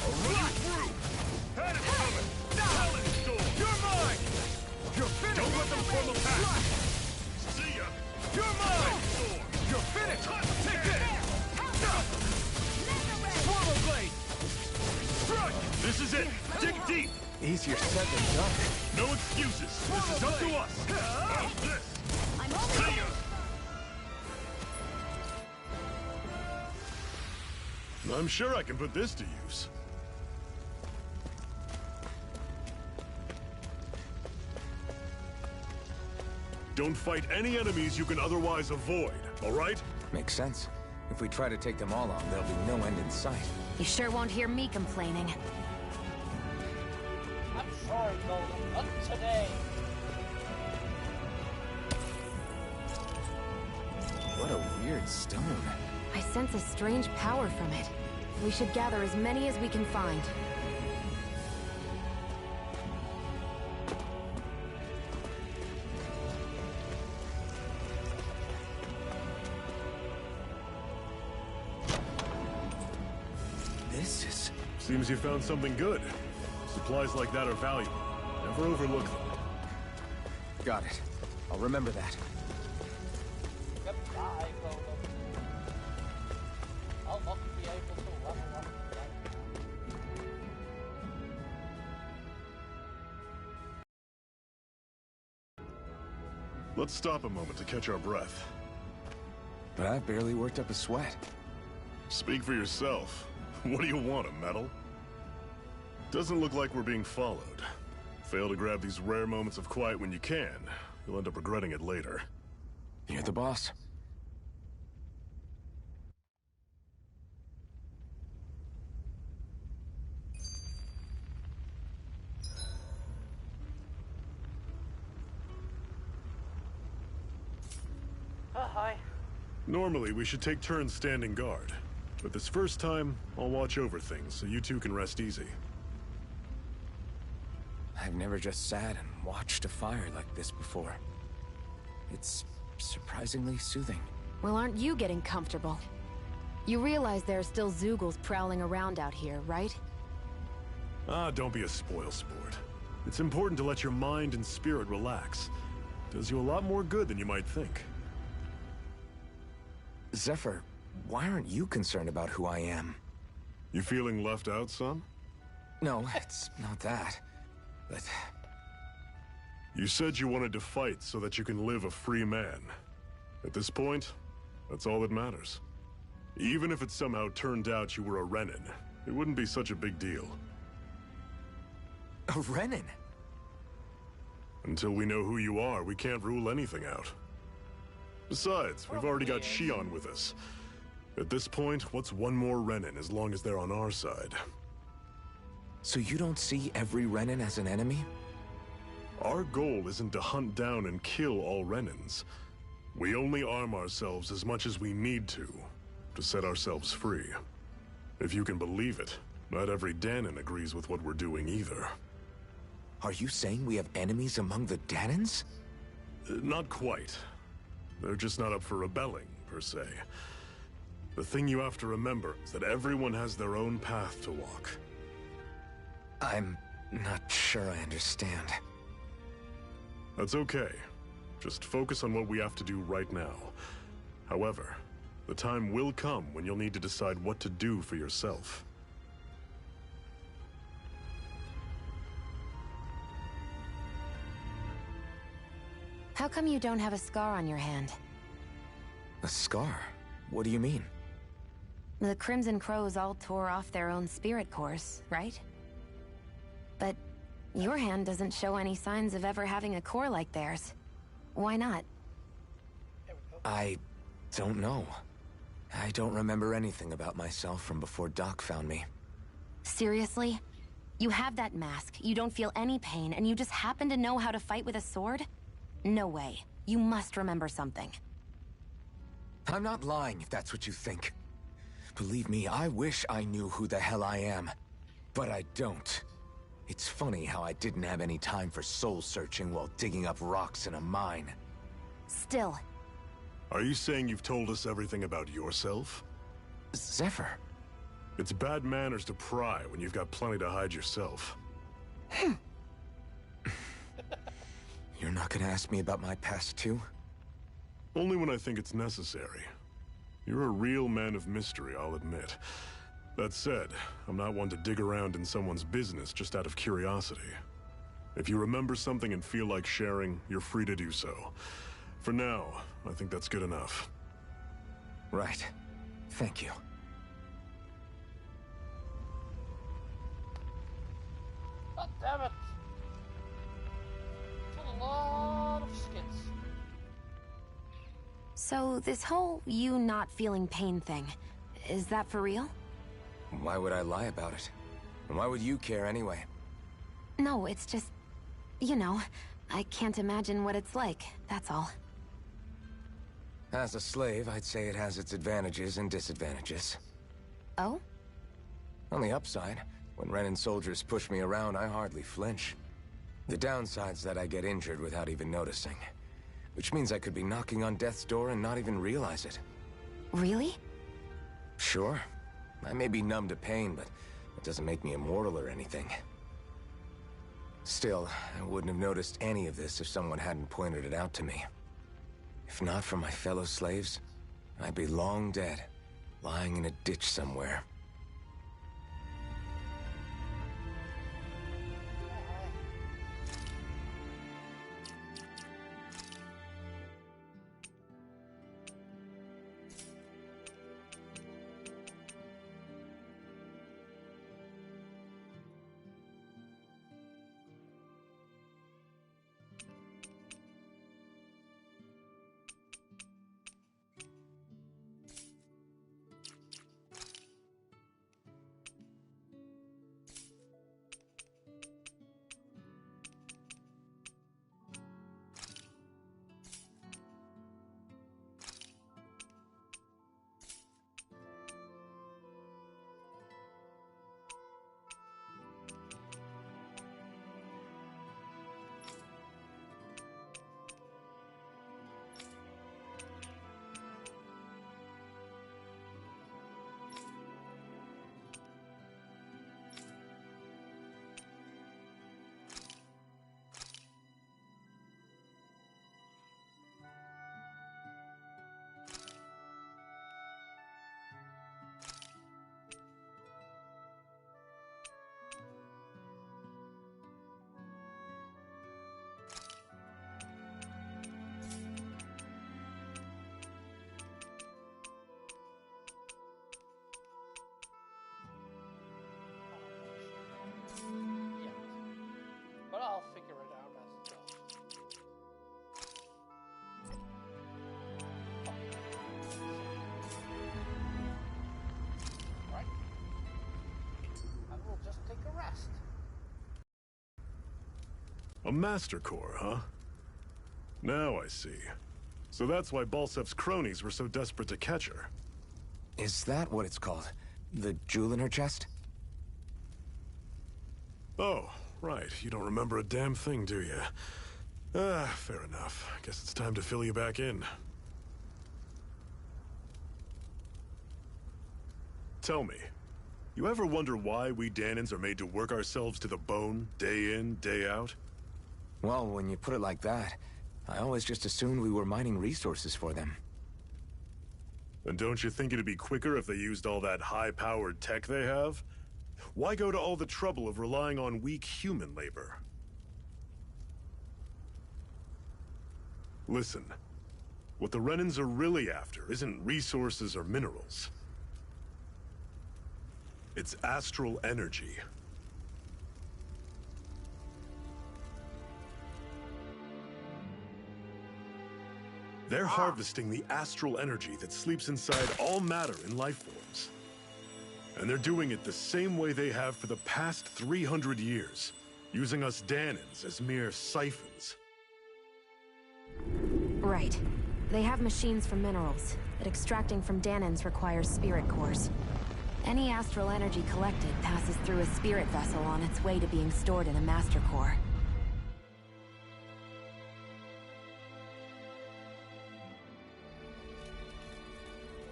I'll run you through! Head is coming! Talon Storm! You're mine! You're finished! Don't let them form a pack! See ya! You're mine! You're finished! Take this! Swallow Blade! Strike! This is it! Dig deep! Easier said than done. No excuses! This is up to us! How's this? See ya! I'm sure I can put this to use. Don't fight any enemies you can otherwise avoid, all right? Makes sense. If we try to take them all on, there'll be no end in sight. You sure won't hear me complaining. I'm sorry, Golem, not today. What a weird stone. I sense a strange power from it. We should gather as many as we can find. This is... Seems you found something good. Supplies like that are valuable. Never overlook them. Got it. I'll remember that. Goodbye, Golem. I'll not be able to run around again. Let's stop a moment to catch our breath. But I've barely worked up a sweat. Speak for yourself. What do you want, a medal? Doesn't look like we're being followed. Fail to grab these rare moments of quiet when you can. You'll end up regretting it later. You're the boss. Hi. Normally, we should take turns standing guard. But this first time, I'll watch over things so you two can rest easy. I've never just sat and watched a fire like this before. It's surprisingly soothing. Well, aren't you getting comfortable? You realize there are still Zeugles prowling around out here, right? Ah, don't be a spoil sport. It's important to let your mind and spirit relax. Does you a lot more good than you might think. Zephyr, why aren't you concerned about who I am? You feeling left out, son? No, it's not that. But... You said you wanted to fight so that you can live a free man. At this point, that's all that matters. Even if it somehow turned out you were a Renin, it wouldn't be such a big deal. A Renin? Until we know who you are, we can't rule anything out. Besides, we've already got Shion with us. At this point, what's one more Renin as long as they're on our side? So you don't see every Renin as an enemy? Our goal isn't to hunt down and kill all Renins. We only arm ourselves as much as we need to set ourselves free. If you can believe it, not every Dahnan agrees with what we're doing either. Are you saying we have enemies among the Dahnans? Not quite. They're just not up for rebelling, per se. The thing you have to remember is that everyone has their own path to walk. I'm not sure I understand. That's okay. Just focus on what we have to do right now. However, the time will come when you'll need to decide what to do for yourself. How come you don't have a scar on your hand? A scar? What do you mean? The Crimson Crows all tore off their own spirit cores, right? But your hand doesn't show any signs of ever having a core like theirs. Why not? I don't know. I don't remember anything about myself from before Doc found me. Seriously? You have that mask, you don't feel any pain, and you just happen to know how to fight with a sword? No way. You must remember something. I'm not lying if that's what you think. Believe me, I wish I knew who the hell I am. But I don't. It's funny how I didn't have any time for soul-searching while digging up rocks in a mine. Still. Are you saying you've told us everything about yourself? Zephyr. It's bad manners to pry when you've got plenty to hide yourself. You're not gonna ask me about my past, too? Only when I think it's necessary. You're a real man of mystery, I'll admit. That said, I'm not one to dig around in someone's business just out of curiosity. If you remember something and feel like sharing, you're free to do so. For now, I think that's good enough. Right. Thank you. God damn it! It's a lot of skits. So, this whole you not feeling pain thing, is that for real? Why would I lie about it? And why would you care anyway? No, it's just... you know, I can't imagine what it's like, that's all. As a slave, I'd say it has its advantages and disadvantages. Oh? On the upside, when Renan soldiers push me around, I hardly flinch. The downside's that I get injured without even noticing. Which means I could be knocking on death's door and not even realize it. Really? Sure. I may be numb to pain, but it doesn't make me immortal or anything. Still, I wouldn't have noticed any of this if someone hadn't pointed it out to me. If not for my fellow slaves, I'd be long dead, lying in a ditch somewhere. Yeah. But I'll figure it out as it goes. Right. I will just take a rest. A Master Core, huh? Now I see. So that's why Balsef's cronies were so desperate to catch her. Is that what it's called? The jewel in her chest? Oh, right. You don't remember a damn thing, do you? Ah, fair enough. Guess it's time to fill you back in. Tell me, you ever wonder why we Dahnans are made to work ourselves to the bone, day in, day out? Well, when you put it like that, I always just assumed we were mining resources for them. And don't you think it'd be quicker if they used all that high-powered tech they have? Why go to all the trouble of relying on weak human labor? Listen, what the Renans are really after isn't resources or minerals. It's astral energy. They're harvesting the astral energy that sleeps inside all matter in life forms. And they're doing it the same way they have for the past 300 years, using us Dahnans as mere siphons. Right. They have machines for minerals, but extracting from Dahnans requires spirit cores. Any astral energy collected passes through a spirit vessel on its way to being stored in a master core.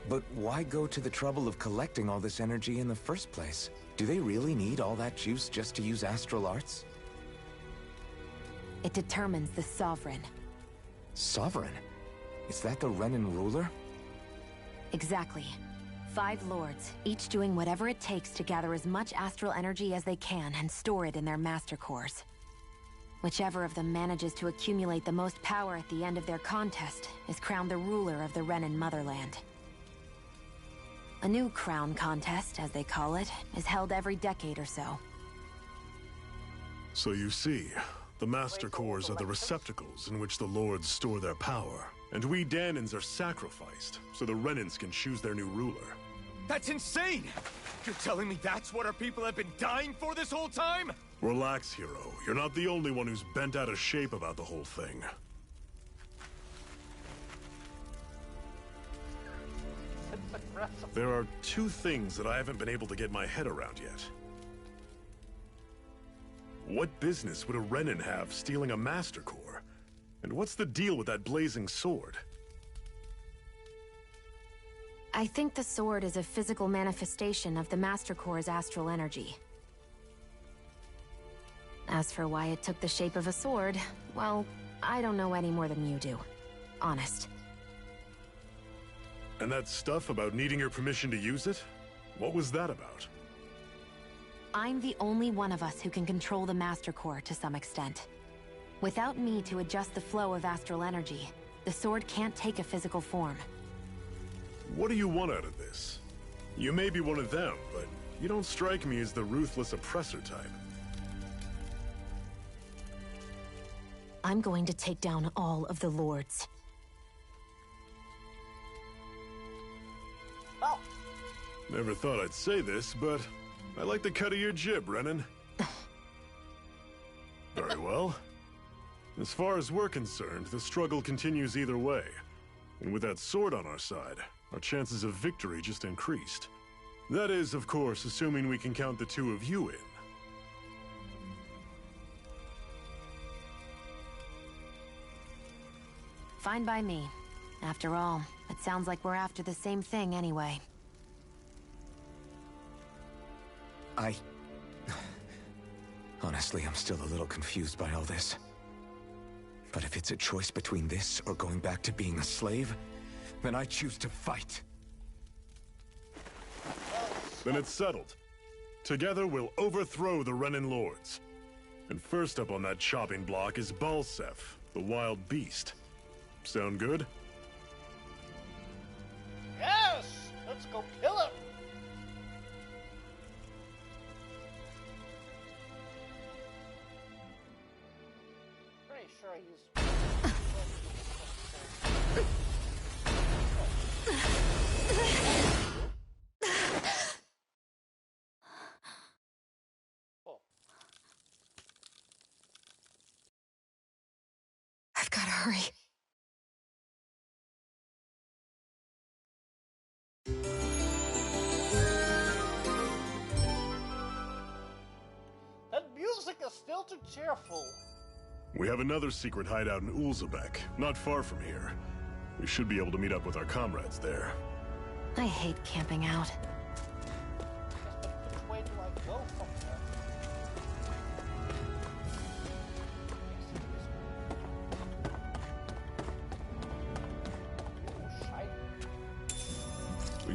But why go to the trouble of collecting all this energy in the first place? Do they really need all that juice just to use astral arts? It determines the Sovereign. Sovereign? Is that the Renan ruler? Exactly. 5 lords, each doing whatever it takes to gather as much astral energy as they can and store it in their master cores. Whichever of them manages to accumulate the most power at the end of their contest is crowned the ruler of the Renan motherland. A new crown contest, as they call it, is held every decade or so. So you see, the Master Cores are the receptacles in which the Lords store their power. And we Dahnans are sacrificed, so the Renans can choose their new ruler. That's insane! You're telling me that's what our people have been dying for this whole time? Relax, hero. You're not the only one who's bent out of shape about the whole thing. There are 2 things that I haven't been able to get my head around yet. What business would a Renan have stealing a Master Core? And what's the deal with that blazing sword? I think the sword is a physical manifestation of the Master Core's astral energy. As for why it took the shape of a sword, well, I don't know any more than you do. Honest. And that stuff about needing your permission to use it? What was that about? I'm the only one of us who can control the Master Core to some extent. Without me to adjust the flow of astral energy, the sword can't take a physical form. What do you want out of this? You may be one of them, but you don't strike me as the ruthless oppressor type. I'm going to take down all of the lords. Oh. Never thought I'd say this, but I like the cut of your jib, Renan. Very well. As far as we're concerned, the struggle continues either way. And with that sword on our side, our chances of victory just increased. That is, of course, assuming we can count the 2 of you in. Fine by me. After all, it sounds like we're after the same thing anyway. Honestly, I'm still a little confused by all this. But if it's a choice between this or going back to being a slave, then I choose to fight. Then it's settled. Together we'll overthrow the Renan Lords. And first up on that chopping block is Balseph, the wild beast. Sound good? Yes! Let's go kill him! Pretty sure I used... I've got to hurry. That music is still too cheerful. We have another secret hideout in Ulzebek, not far from here. We should be able to meet up with our comrades there. I hate camping out.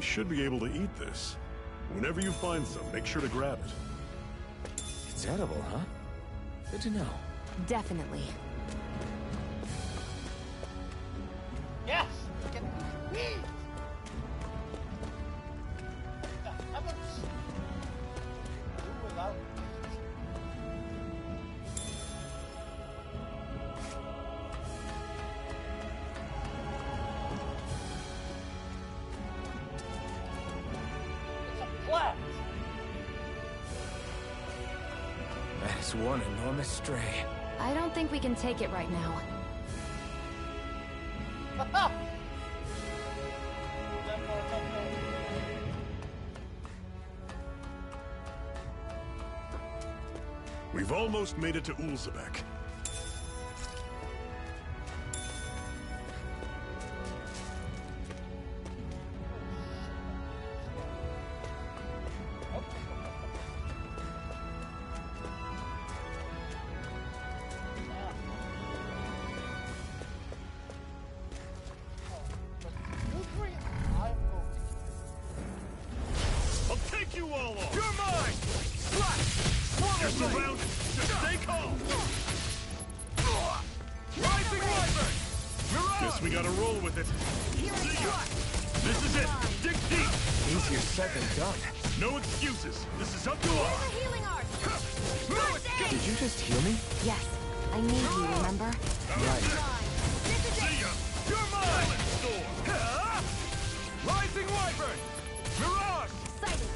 should be able to eat this. Whenever you find some, make sure to grab it. It's edible, huh? Good to know. Definitely. Yes! Get me! The heavens! Do without me. It's a plant! That is one enormous stray. I don't think we can take it right now. We've almost made it to Ulzebek. I'll take you all on! You're mine! Slash! You're surrounded! Just stay calm! Rising Wyvern! Mirage! Guess we gotta roll with it. See ya! This is it! Dig deep! Easier said than done. No excuses. This is up to us! Healing art! Did you just heal me? Yes. I need you, remember? Right. See ya! You're mine! Storm! Rising Wyvern! Mirage! Sighted.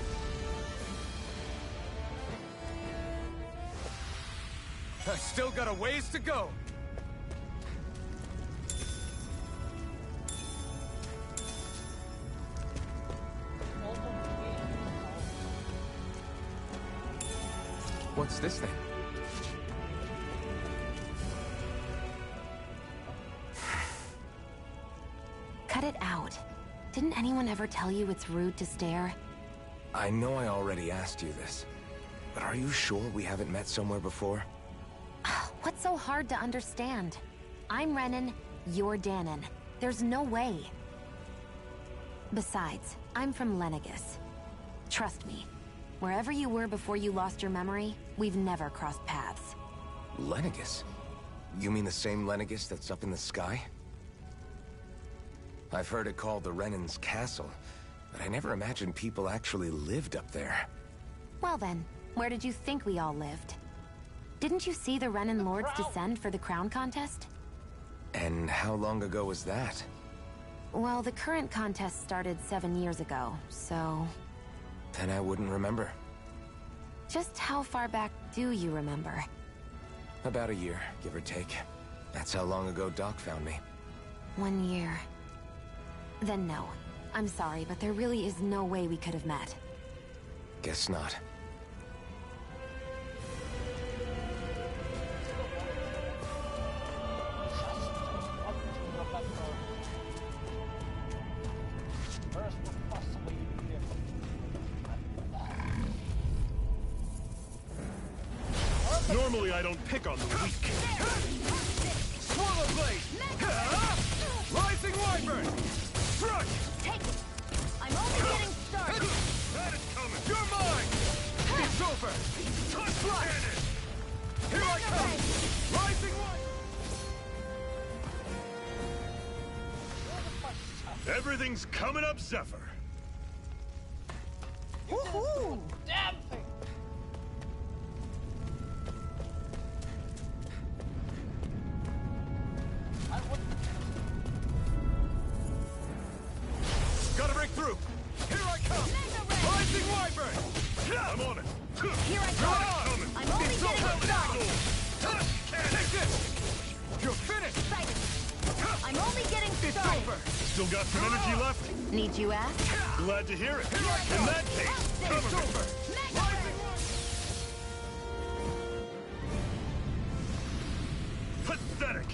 I still got a ways to go. What's this thing? Cut it out. Didn't anyone ever tell you it's rude to stare? I know I already asked you this, but are you sure we haven't met somewhere before? What's so hard to understand? I'm Renan, you're Danon. There's no way. Besides, I'm from Lenegis. Trust me, wherever you were before you lost your memory, we've never crossed paths. Lenegis? You mean the same Lenegis that's up in the sky? I've heard it called the Renan's Castle, but I never imagined people actually lived up there. Well then, where did you think we all lived? Didn't you see the Renan Lords descend for the crown contest? And how long ago was that? Well, the current contest started 7 years ago, so... Then I wouldn't remember. Just how far back do you remember? About a year, give or take. That's how long ago Doc found me. 1 year. Then no. I'm sorry, but there really is no way we could have met. Guess not. Normally I don't pick on the weak. Swallow Blade! Rising Wyvern! Strike! Take it! I'm only getting started! That is coming! You're mine! It's over! Slash! Here I come! Rising Wyvern! Everything's coming up, Zephyr. Woohoo! Damn thing! Gotta break through! Here I come! Rising Wyvern! I'm on it. Here I go! I'm only It's getting over. started! Take this! You're finished! Sighted. I'm only getting It's started! over! Still got some energy left? Need you ask? Glad to hear it. Here I In come! that case, It's cover me. over! Rising Wyvern! Pathetic.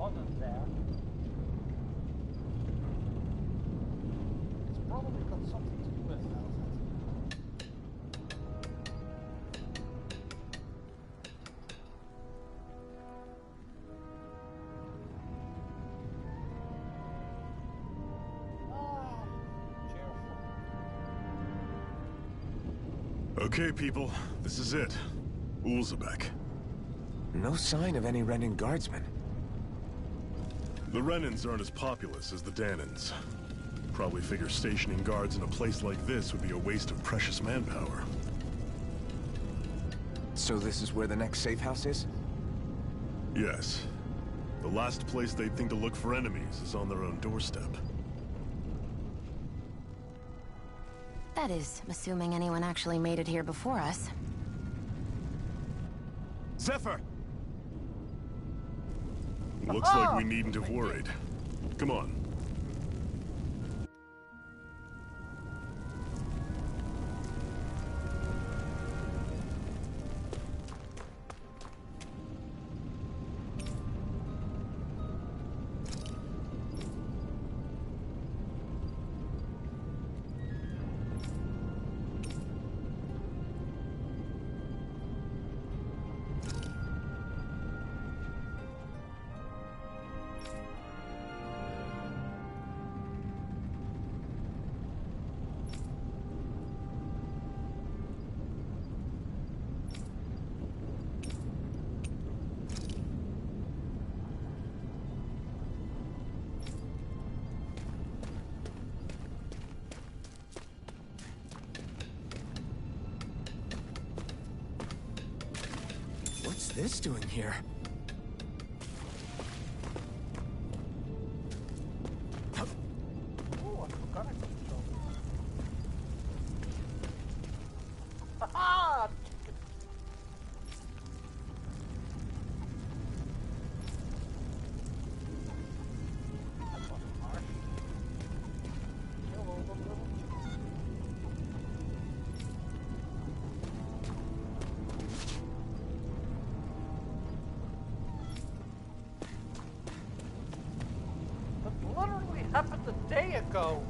other there. It's probably got something to do with that. Okay, people, this is it. Ulzebek. No sign of any Renan guardsmen. The Renans aren't as populous as the Dahnans. Probably figure stationing guards in a place like this would be a waste of precious manpower. So this is where the next safe house is? Yes. The last place they'd think to look for enemies is on their own doorstep. That is, assuming anyone actually made it here before us. Zephyr! Looks like we needn't have worried. Come on. What's this doing here? Oh, I forgot I could jump. Haha! That was harsh. Kill all the little literally happened a day ago.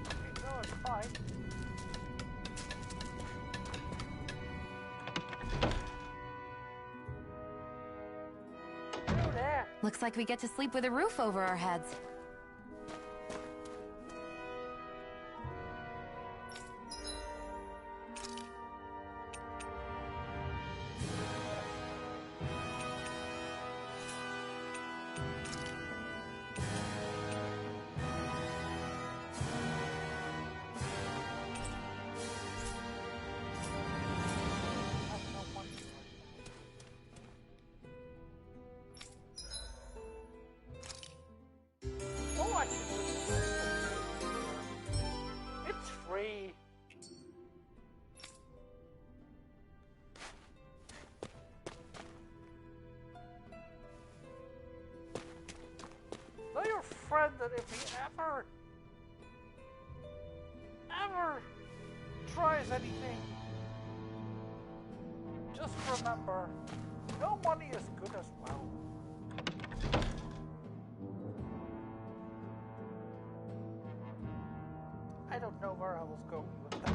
Okay, no, it's fine. Looks like we get to sleep with a roof over our heads. It's free. Tell your friend that if he ever tries anything, just remember, no money is good as well. I don't know where I was going with that.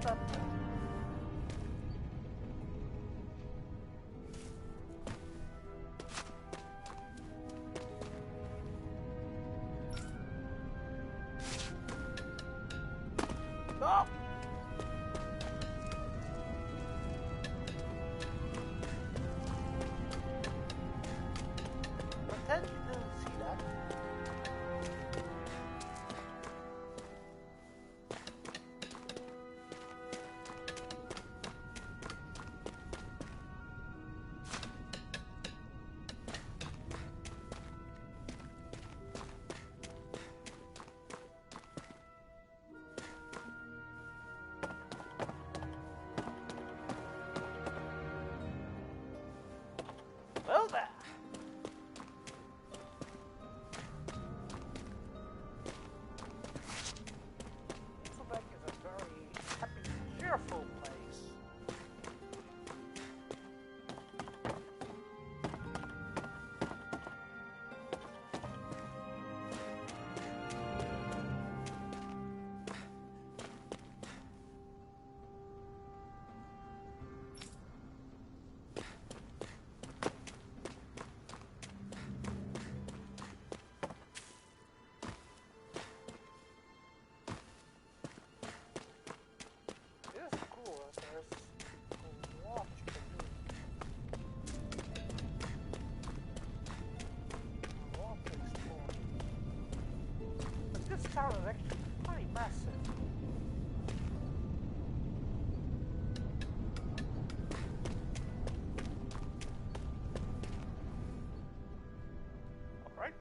that. No! Pretend you didn't see that. Well there. Quebec is a very happy, cheerful place. It is cool that there's a lot you can do. A lot to explore. But this town is actually pretty massive. Alright.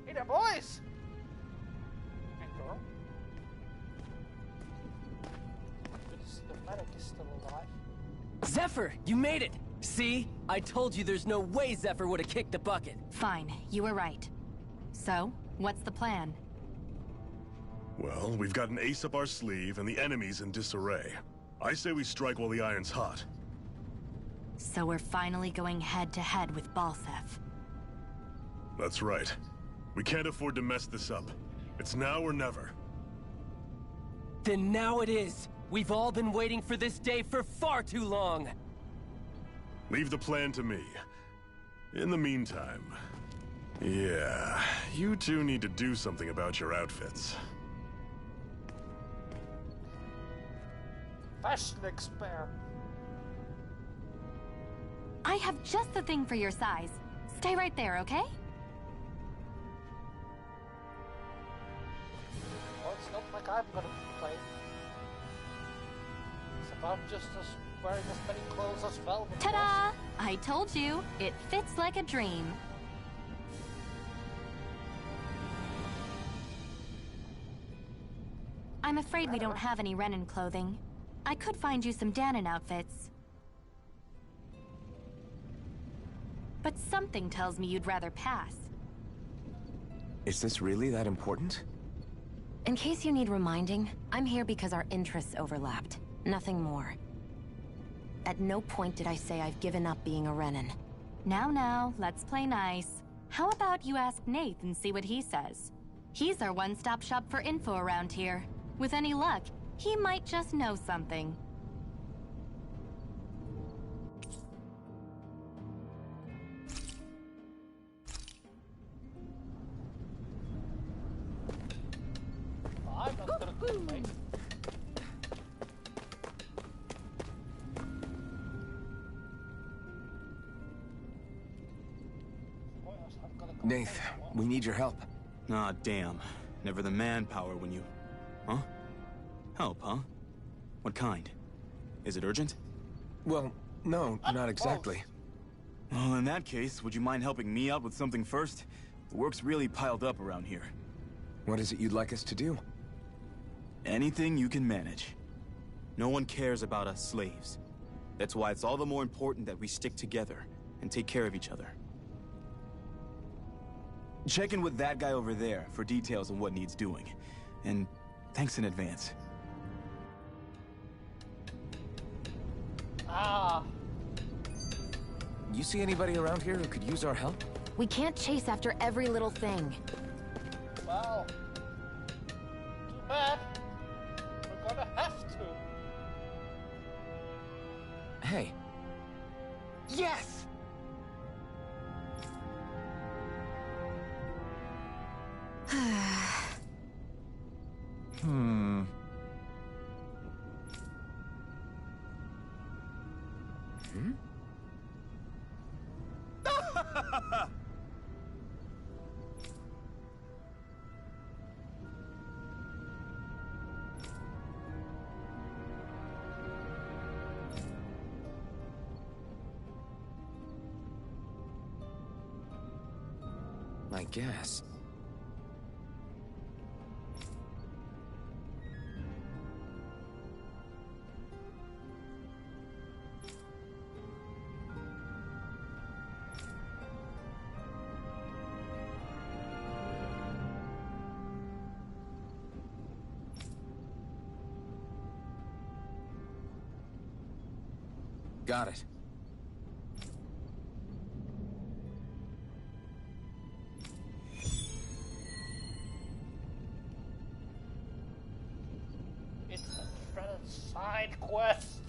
Hey there, boys! And girl. The medic is still alive. Zephyr, you made it! See? I told you there's no way Zephyr would have kicked the bucket. Fine, you were right. So, what's the plan? Well, we've got an ace up our sleeve, and the enemy's in disarray. I say we strike while the iron's hot. So we're finally going head-to-head with Balseph. That's right. We can't afford to mess this up. It's now or never. Then now it is. We've all been waiting for this day for far too long. Leave the plan to me. In the meantime... yeah, you two need to do something about your outfits. Fashion expert. I have just the thing for your size. Stay right there, okay? Well, it's not like I'm gonna play. Except I'm just as wearing as many clothes as Velvet. Ta-da! I told you, it fits like a dream. I'm afraid we don't have any Renan clothing. I could find you some Danon outfits. But something tells me you'd rather pass. Is this really that important? In case you need reminding, I'm here because our interests overlapped. Nothing more. At no point did I say I've given up being a Renan. Now, let's play nice. How about you ask Nath and see what he says? He's our one-stop shop for info around here. With any luck, he might just know something. I'm not gonna complain. Nath, we need your help. Ah, damn. Never the manpower when you... Huh? Help, huh? What kind? Is it urgent? Well, no, not exactly. Well, in that case, would you mind helping me out with something first? The work's really piled up around here. What is it you'd like us to do? Anything you can manage. No one cares about us slaves. That's why it's all the more important that we stick together and take care of each other. Check in with that guy over there for details on what needs doing. And thanks in advance. Ah. You see anybody around here who could use our help? We can't chase after every little thing. Well. Too bad. We're gonna have to. Hey. Yes! Hmm. I guess. Got it. It's a dreaded side quest.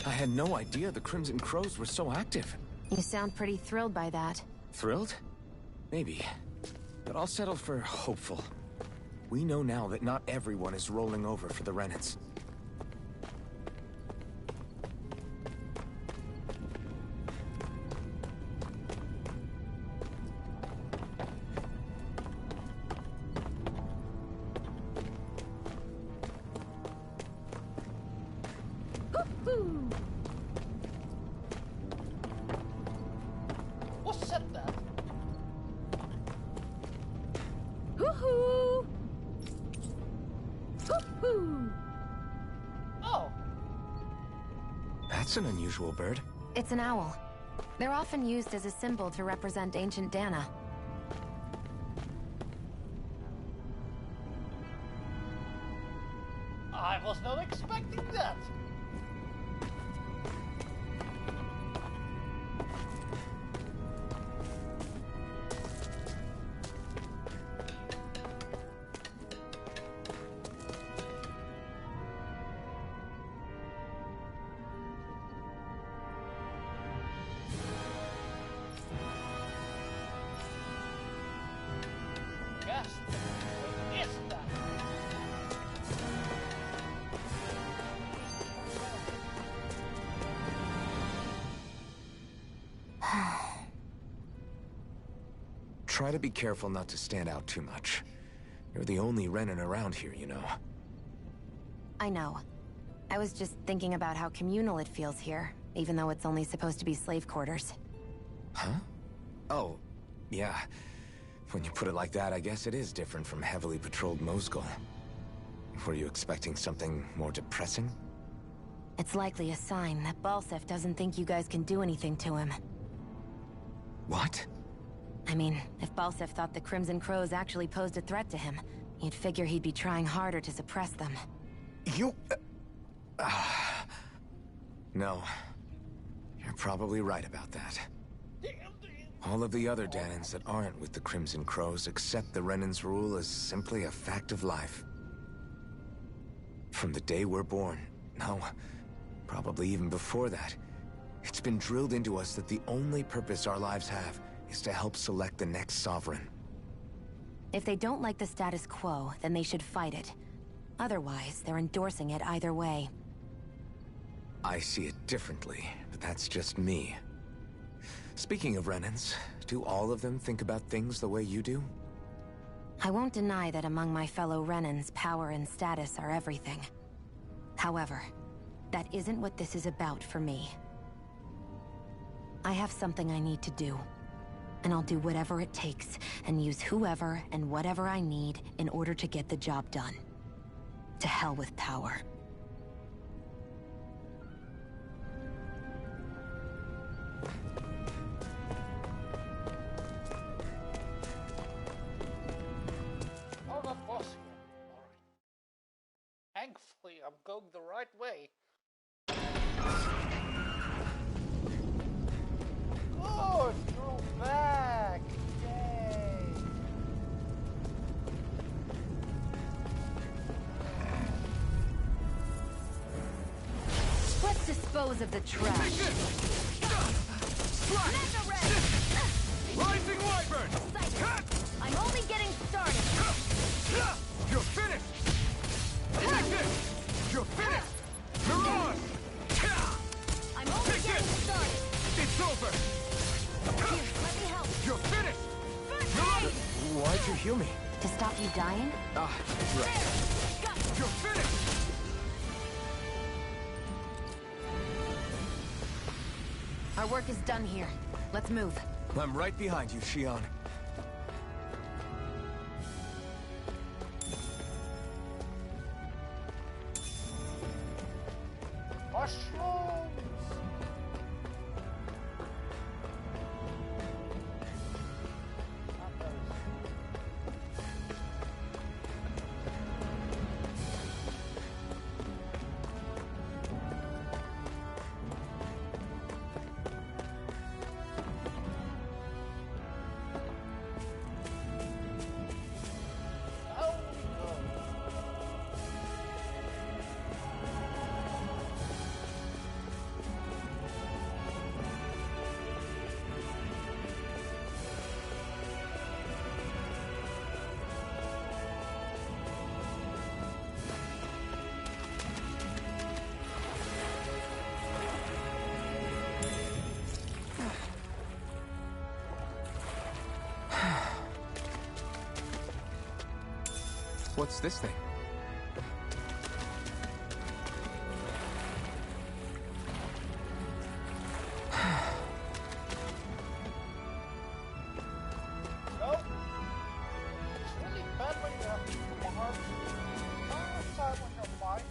I had no idea the Crimson Crows were so active. You sound pretty thrilled by that. Thrilled? Maybe. But I'll settle for hopeful. We know now that not everyone is rolling over for the Renans. What said that? Woohoo! Woohoo! Oh. That's an unusual bird. It's an owl. They're often used as a symbol to represent ancient Dana. I was not expecting that. Yes. What is that? Try to be careful not to stand out too much. You're the only Renan around here, you know. I know. I was just thinking about how communal it feels here, even though it's only supposed to be slave quarters. Huh? Oh, yeah. When you put it like that, I guess it is different from heavily patrolled Mosgul. Were you expecting something more depressing? It's likely a sign that Balseph doesn't think you guys can do anything to him. What? I mean, if Balseph thought the Crimson Crows actually posed a threat to him, you'd figure he'd be trying harder to suppress them. You... No. You're probably right about that. All of the other Danans that aren't with the Crimson Crows accept the Renan's rule as simply a fact of life. From the day we're born, no, probably even before that, it's been drilled into us that the only purpose our lives have is to help select the next sovereign. If they don't like the status quo, then they should fight it. Otherwise, they're endorsing it either way. I see it differently, but that's just me. Speaking of Renans, do all of them think about things the way you do? I won't deny that among my fellow Renans, power and status are everything. However, that isn't what this is about for me. I have something I need to do, and I'll do whatever it takes, and use whoever and whatever I need in order to get the job done. To hell with power. Oh, that was here. Alright. Thankfully, I'm going the right way. Good! You're back! Yay! dispose of the trash. Mega Red! Rising Wyvern! I'm only getting started. You're finished! Take this! You're finished! Mirage! I'm only getting started. It's over! Here, let me help. You're finished! First aid! Why'd you heal me? To stop you dying? Ah, right. You're finished! Our work is done here. Let's move. I'm right behind you, Shion. Mushrooms! Not those. Now we go. What's this thing? Nope. It's really bad when you're smart. Not bad when you're blind.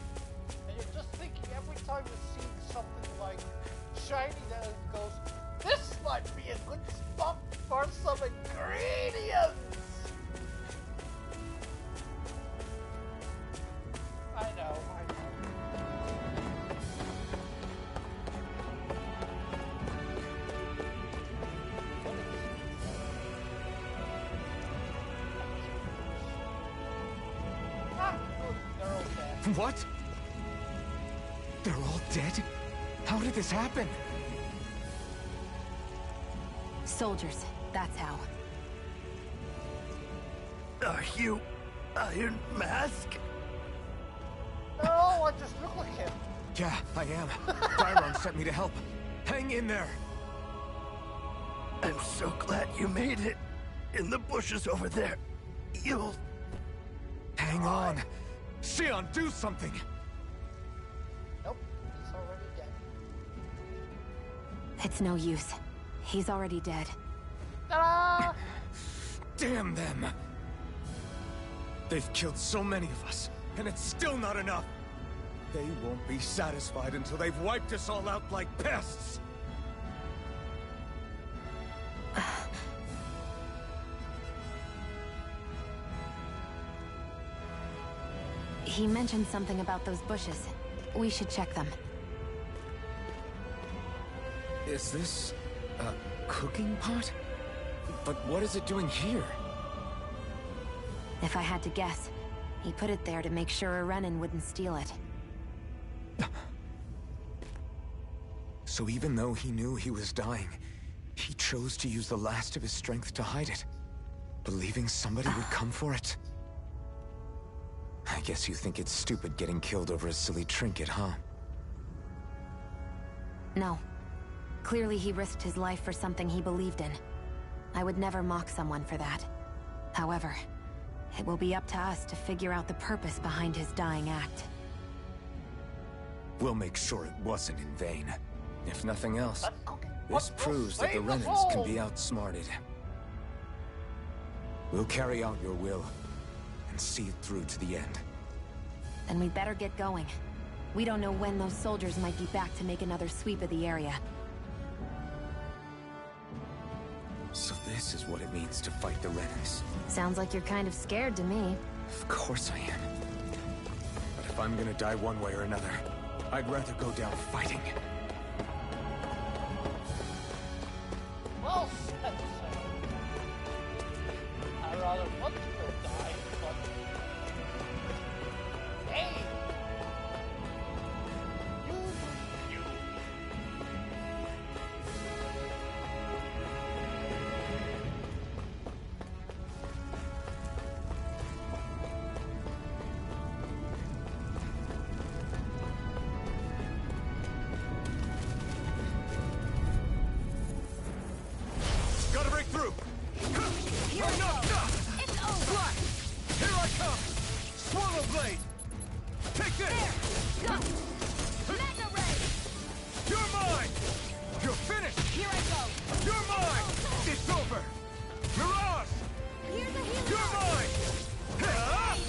And you're just thinking every time you see something like shiny that it goes, this might be a good spot for some ingredients! I know, I know. Ah, good, they're all dead. What? They're all dead? How did this happen? Soldiers, that's how. Are you Iron Mask? No, I just look like him. Yeah, I am. Byron sent me to help. Hang in there. I'm so glad you made it. In the bushes over there. You'll... Hang on. Shion, do something. Nope, he's already dead. It's no use. He's already dead. Ta-da! Damn them. They've killed so many of us, and it's still not enough. They won't be satisfied until they've wiped us all out like pests. He mentioned something about those bushes. We should check them. Is this a cooking pot? But what is it doing here? If I had to guess, he put it there to make sure a Renan wouldn't steal it. So even though he knew he was dying, he chose to use the last of his strength to hide it, believing somebody would come for it. I guess you think it's stupid getting killed over a silly trinket, huh? No. Clearly he risked his life for something he believed in. I would never mock someone for that. However, it will be up to us to figure out the purpose behind his dying act. We'll make sure it wasn't in vain. If nothing else, this What proves will that the save us Renans can all? be outsmarted. We'll carry out your will, and see it through to the end. Then we'd better get going. We don't know when those soldiers might be back to make another sweep of the area. So this is what it means to fight the Renans. Sounds like you're kind of scared to me. Of course I am. But if I'm gonna die one way or another, I'd rather go down fighting. Well said, sir. I'd rather want to go die, but... Hey! You. Gotta break through! Enough! It's over! Flash! Here I come! Swallow blade! Take this! There! Go! Magna Ray! You're mine! You're finished! Here I go! You're mine! It's over! Mirage! Here's a healer! You're mine! Huh?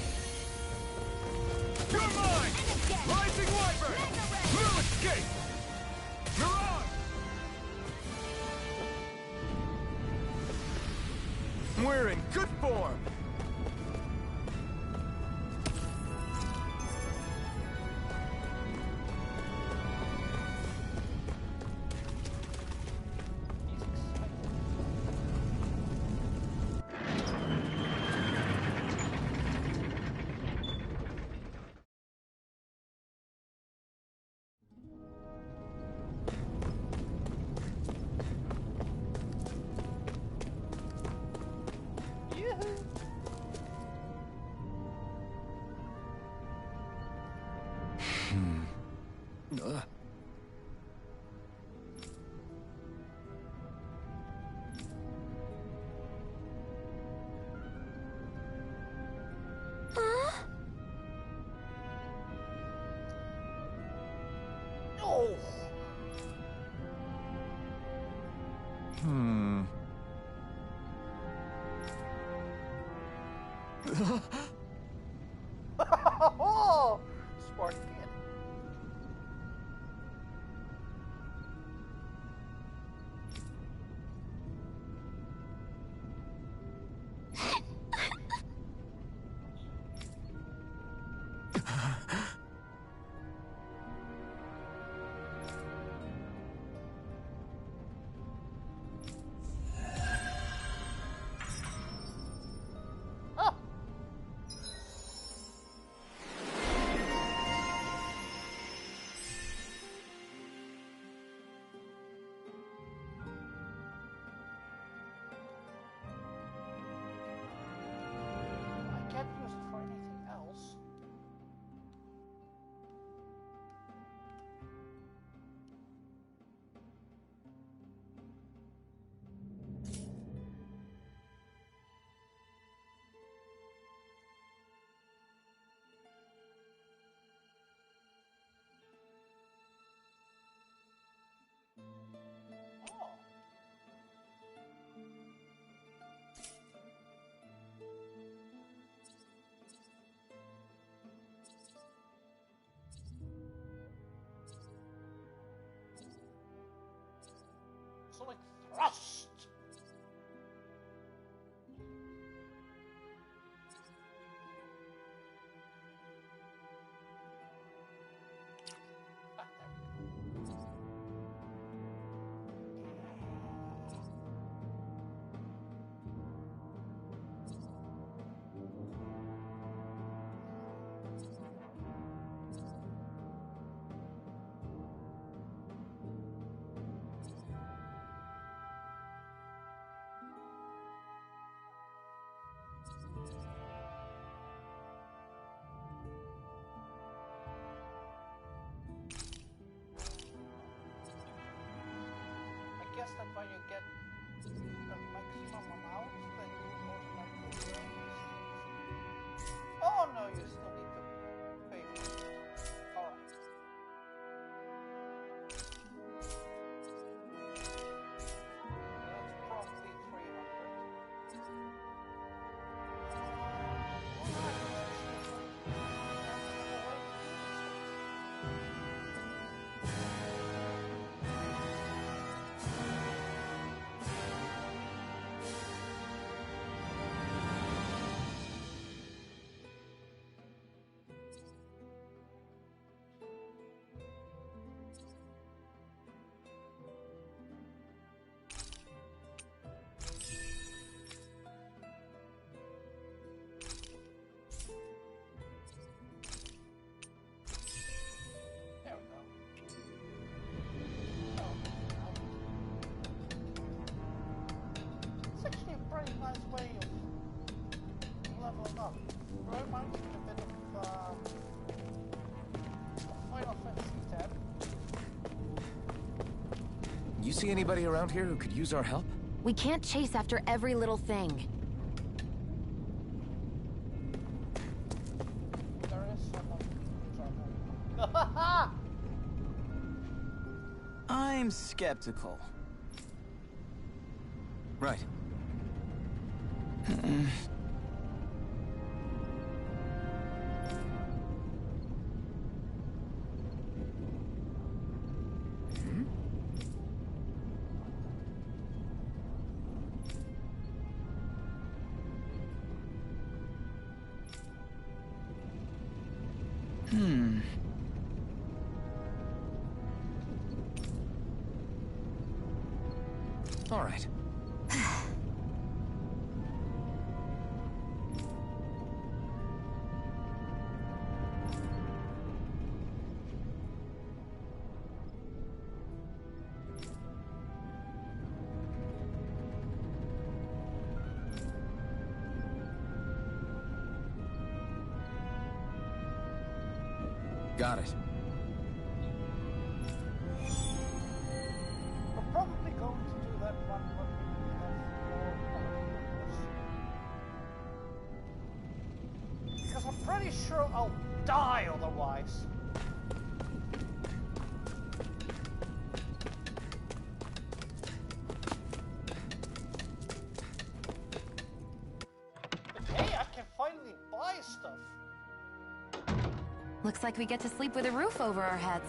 You're mine! And again! Rising Wyvern! Magna Ray! We'll escape! Mirage! We're in good form! Oh, smart kid. I can't use it for anything else. Oh. Sonic Thrust! Ah, there we go. I guess that when you get the maximum amount, then you automatically raise. Oh no, you still need to pay for it. Alright. That's probably 300. There we go. It's actually a pretty nice way of leveling up. Reminds me a bit of Final Fantasy X. You see anybody around here who could use our help? We can't chase after every little thing. There is someone. I'm skeptical. Right. All right. Got it. We're probably going to do that one when we have more because I'm pretty sure I'll die otherwise. But hey, I can finally buy stuff. Looks like we get to sleep with a roof over our heads.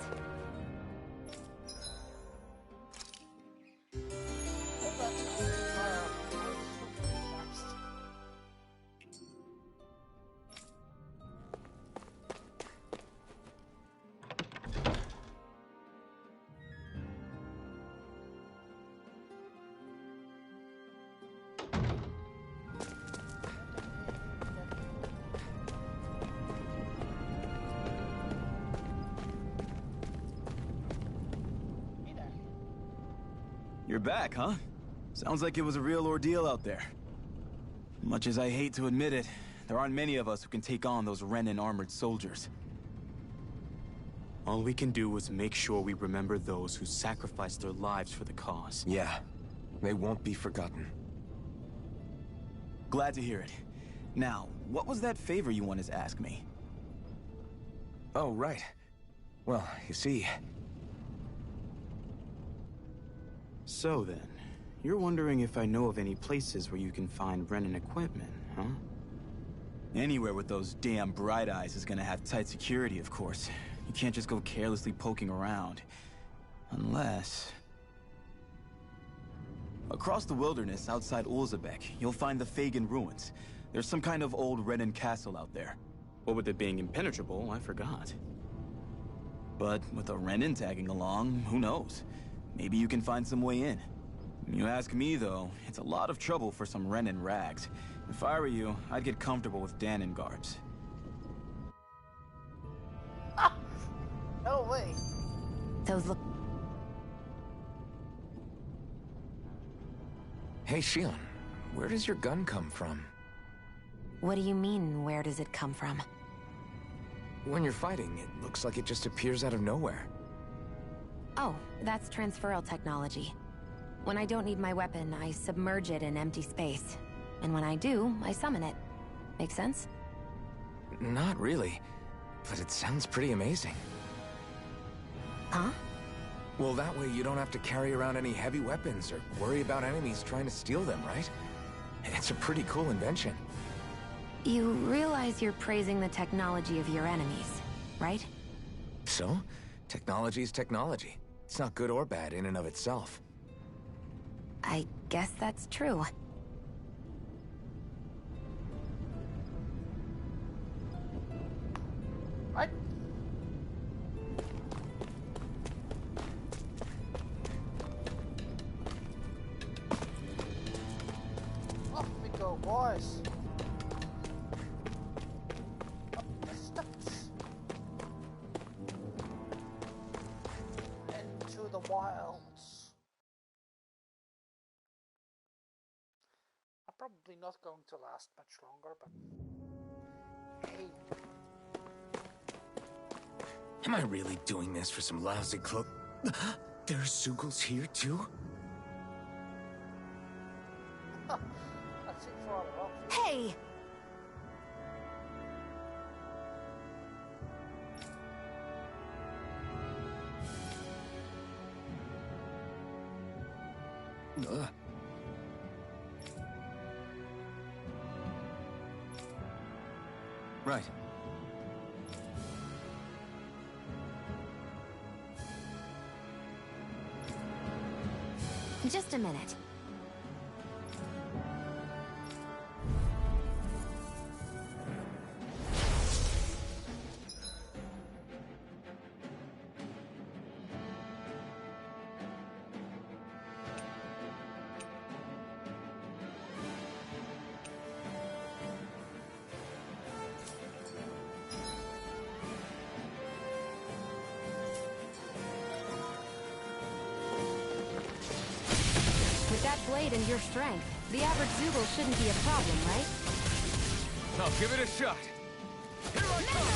You're back, huh? Sounds like it was a real ordeal out there. Much as I hate to admit it, there aren't many of us who can take on those Renan armored soldiers. All we can do is make sure we remember those who sacrificed their lives for the cause. Yeah, they won't be forgotten. Glad to hear it. Now, what was that favor you wanted to ask me? Oh, right. Well, you see... So then, you're wondering if I know of any places where you can find Renan equipment, huh? Anywhere with those damn bright eyes is gonna have tight security, of course. You can't just go carelessly poking around. Unless... Across the wilderness outside Ulzebek, you'll find the Fagin ruins. There's some kind of old Renan castle out there. What with it being impenetrable, I forgot. But with a Renan tagging along, who knows? Maybe you can find some way in. You ask me, though, it's a lot of trouble for some Renan rags. If I were you, I'd get comfortable with Danon garbs. Ah! No way. Those look... Hey, Shionne, where does your gun come from? What do you mean, where does it come from? When you're fighting, it looks like it just appears out of nowhere. Oh, that's transferal technology. When I don't need my weapon, I submerge it in empty space. And when I do, I summon it. Make sense? Not really, but it sounds pretty amazing. Huh? Well, that way you don't have to carry around any heavy weapons or worry about enemies trying to steal them, right? It's a pretty cool invention. You realize you're praising the technology of your enemies, right? So? Technology's technology. It's not good or bad in and of itself. I guess that's true. Right? Off we go, boys. Up the steps. Into the wilds. I'm probably not going to last much longer, but hey. Am I really doing this for some lousy cloak? There's Zeugles here, too? That's it for our rock. Hey! Right. Just a minute. With that blade and your strength, the average Zoogle shouldn't be a problem, right? I'll give it a shot. Here I come!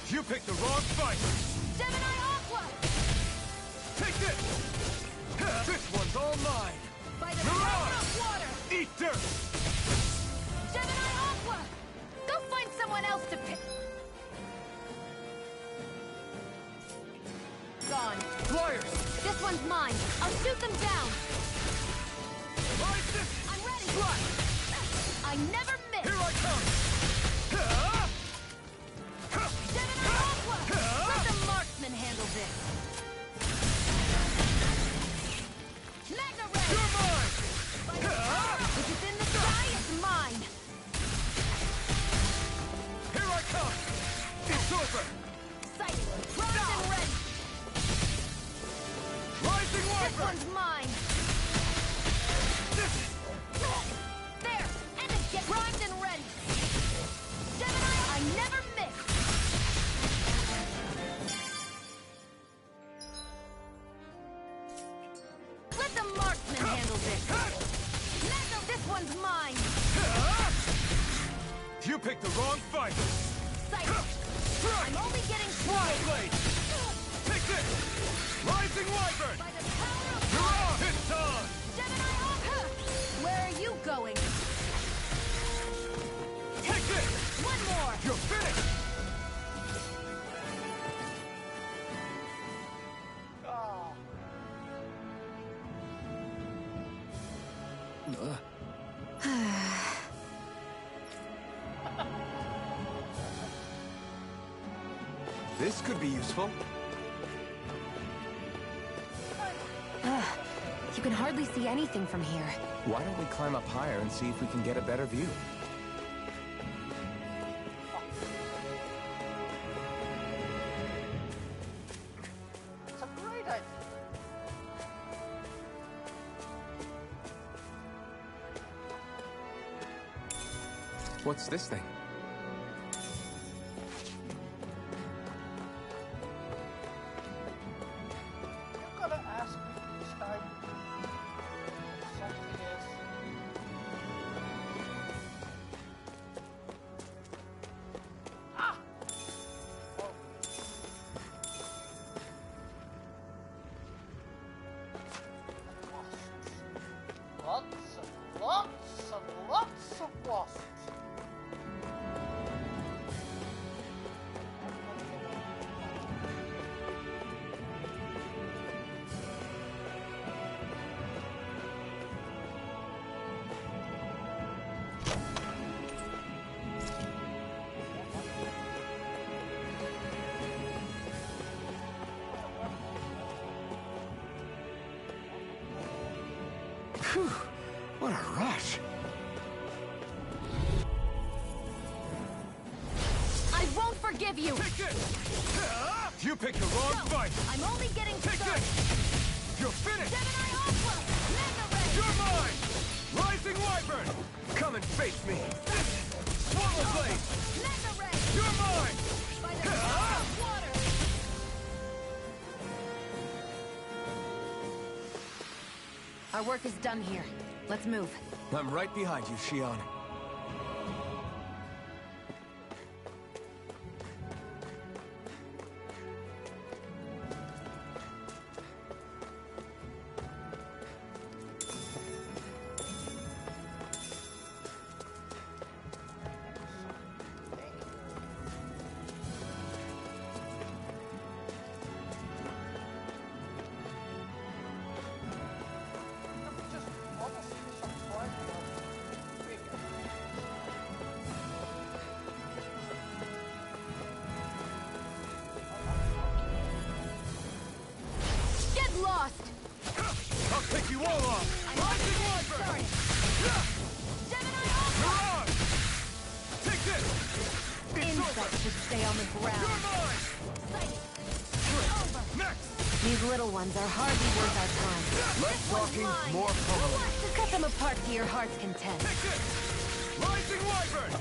You picked the wrong fight! Gemini Aqua! Take this! This one's all mine! By the Mirage! power of water! Eat dirt! Gemini Aqua! Go find someone else to pick! Gone. Flyers! This one's mine. I'll shoot them down. Rise this! I'm ready. Fly! I never miss. Here I come! Gemini Aqua! Let the marksman handle this. Mega Ray! You're mine! By the power which is in the sky, it's mine. Here I come! It's over! Sighted. Primed and ready. Rising This Wyvern! one's mine. There! And it gets primed and ready. Gemini, I never miss. Let the marksman handle this. Mega, this one's mine. You picked the wrong fight! Sighted. I'm only getting Swallow started. blade! Take this! Rising Wyvern! By the power of Hurrah! It's on! Gemini Aqua! Where are you going? Take this! One more! You're finished! This could be useful. You can hardly see anything from here. Why don't we climb up higher and see if we can get a better view? It's a great idea. What's this thing? You gotta ask me each time something is. Ah! Oh. Lots and lots and lots of wasps. Phew! What a rush! I won't forgive you! Take this! You picked the wrong No, fight! I'm only getting Take started! this! You're finished! Gemini Aqua! Mega Ray! You're mine! Rising Wyvern! Come and face me! Swallow blade! Mega Ray! You're mine! By the power of water! Our work is done here. Let's move. I'm right behind you, Shion. These little ones are hardly worth our time. Less talking, more pummeling. Cut them apart to your heart's content. Take this! Rising Wyvern!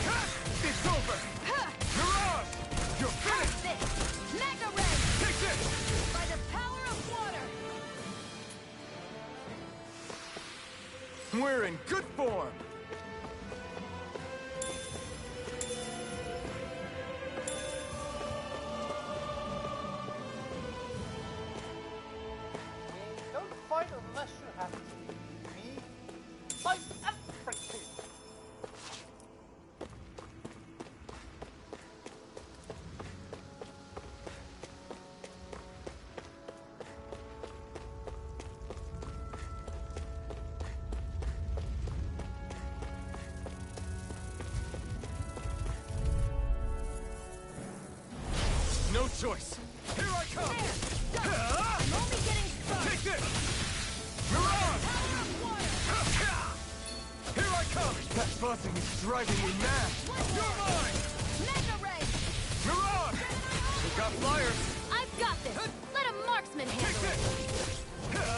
Ha! It's over! Mirage! You're finished! This! Mega Ray! Take this! By the power of water! We're in good form! Don't fight unless you have to. Me? Fight everything! No choice! Here I come! I'm only getting started! Take this! Mirage! Here I come! That buzzing is driving me mad! You're mine! Mega Ray! Mirage! We got flyers! I've got this! Let a marksman Take handle it! this!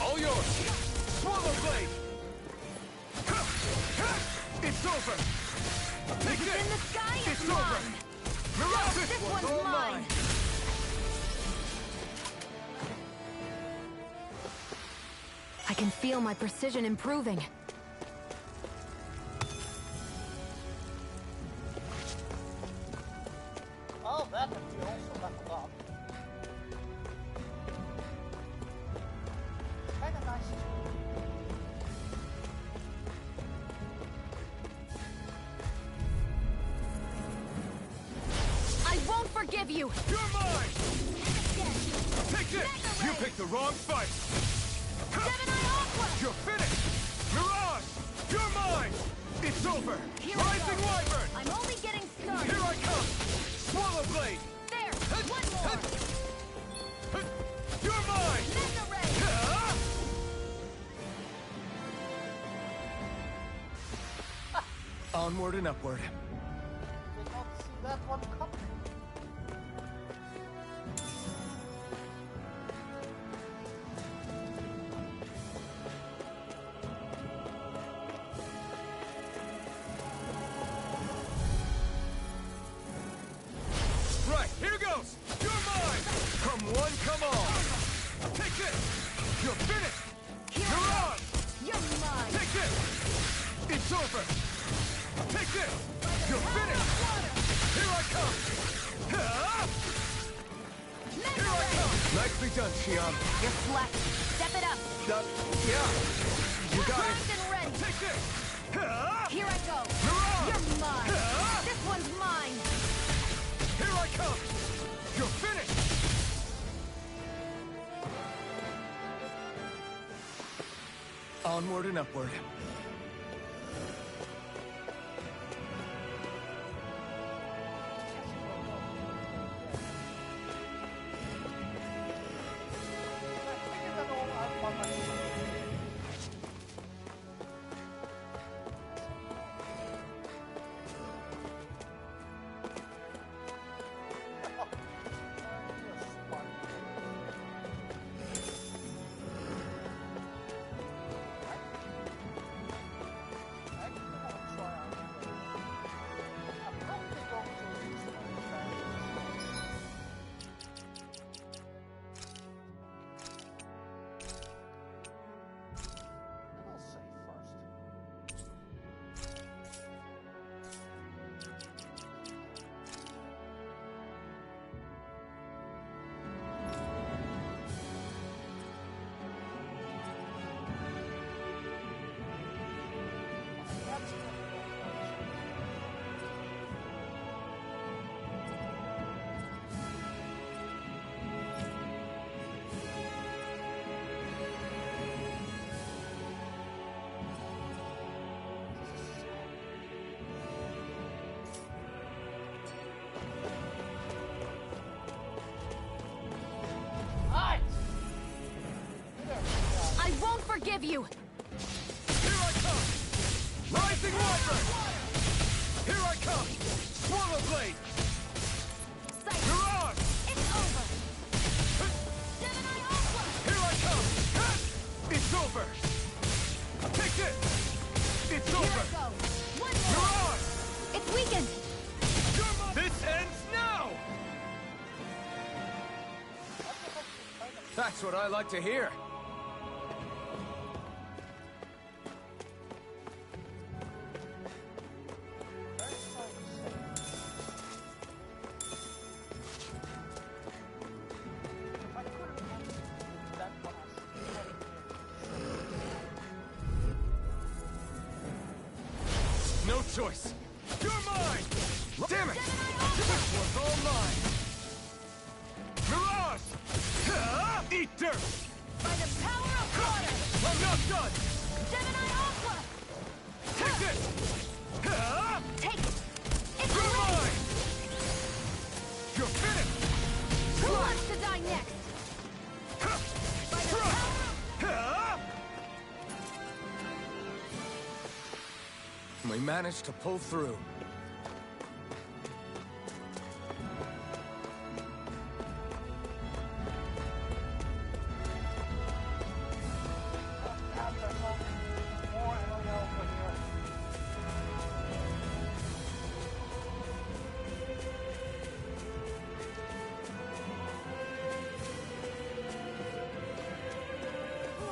All yours! Swallow Blade! It's over! Take It's this! in the sky, it's It's over! mine! Mirage! This one's all mine! I can feel my precision improving. Oh, that would be also leveled up. Kinda nice too. I won't forgive you! You're mine! Take this! You picked the wrong fight! Gemini Aqua! You're finished! Mirage! You're mine! It's over! Here I Rising go. Wyvern! I'm only getting started! Here I come! Swallow Blade! There! One more! You're mine! Mega Ray! Onward and upward. Did not see that one coming. Right, here goes! You're mine! Come one, come all! Take this! You're finished! Mirage! You're mine! Take this! It's over! Take this! You're finished! Here I come! Here I come! Nicely done, Xion. You're slack. Step it up. Yeah. You got Primed it. and ready. Take this! Here I go. Mirage! You're mine. This one's mine. Here I come! You're finished! Onward and upward. I figured that all out by myself. I won't forgive you. Here I come! Rising Wyvern! Here I come! Swallow Blade! Sight. Mirage! It's over. Gemini Aqua! over! Take this! It's Here over! I go! One more! Mirage! It's weakened! This ends now! That's what I like to hear. No choice! You're mine! Damn it! This was all mine! Mirage! Eat dirt! By the power of water! I'm not done! Gemini Aqua! Take this! Take it! It's You're ready! mine! You're finished! Who wants to die next? By the power of... We managed to pull through.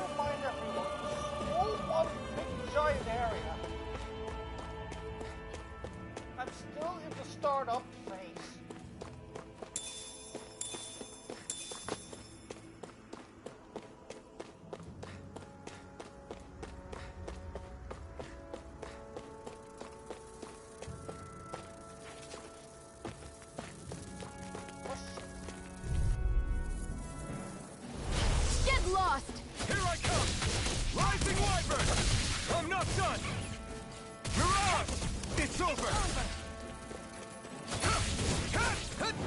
Remind everyone, all one big giant area. I'm still in the startup phase. Get lost! Here I come! Rising Wyvern! I'm not done! Mirage! It's over!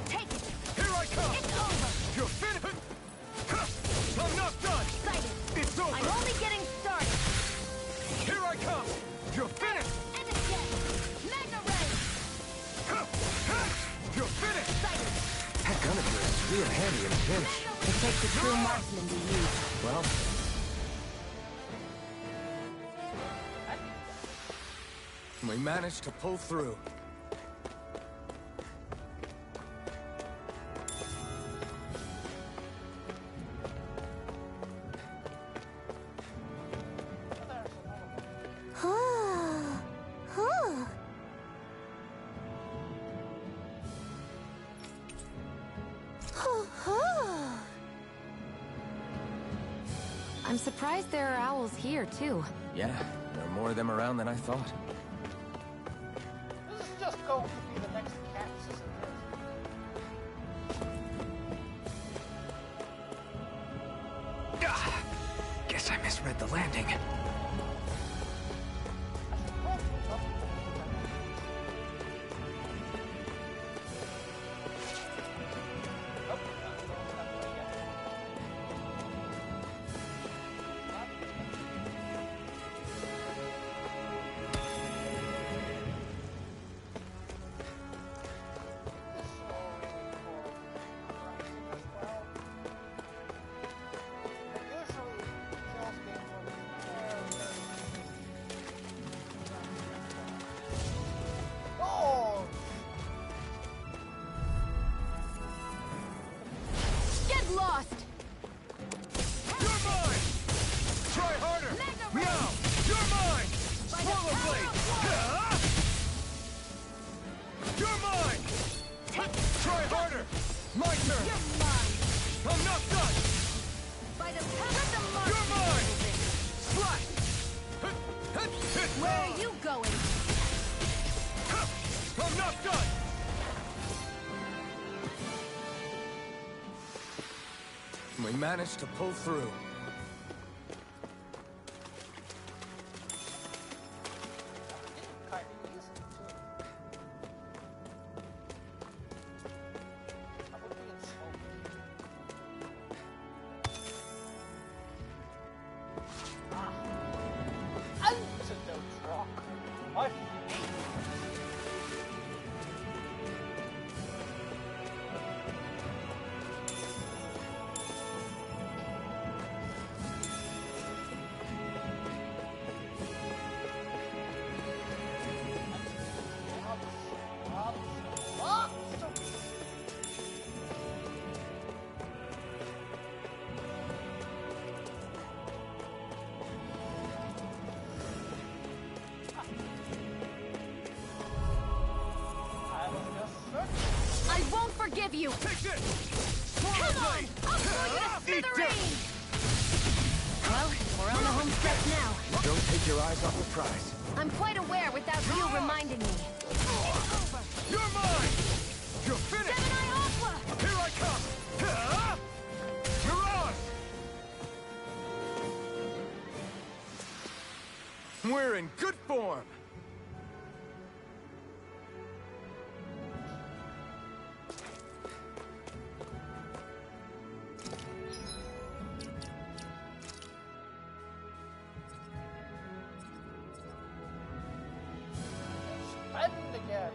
Take it! Here I come! It's over! You're finished! I'm not done! Excited! It's over! I'm only getting started! Here I come! You're finished! And again! Magna Ray! You're finished! Excited! That gun of yours is real handy in a pinch. It takes a true marksman to use. Well, we managed to pull through. I'm surprised there are owls here, too. Yeah, there are more of them around than I thought. This is just going to be the next Cats, isn't it? Guess I misread the landing. Get lost! You're mine! Try harder! Meow! You're mine! Swallow Blade! You're mine! Try harder! My turn! You're mine! I'm not done! By the power of the marksman! You're mine! Slash! Where are you going? I'm not done! We managed to pull through. Kind of easy, too. I'm being slow. Antidote rock. My of you! Take this! Come on! I'll blow you to smithereens! Well, we're on the home stretch now. Don't take your eyes off the prize. I'm quite aware without you reminding me. You're mine! You're finished! Gemini Aqua! Here I come! You're on! We're in good form! Spend again.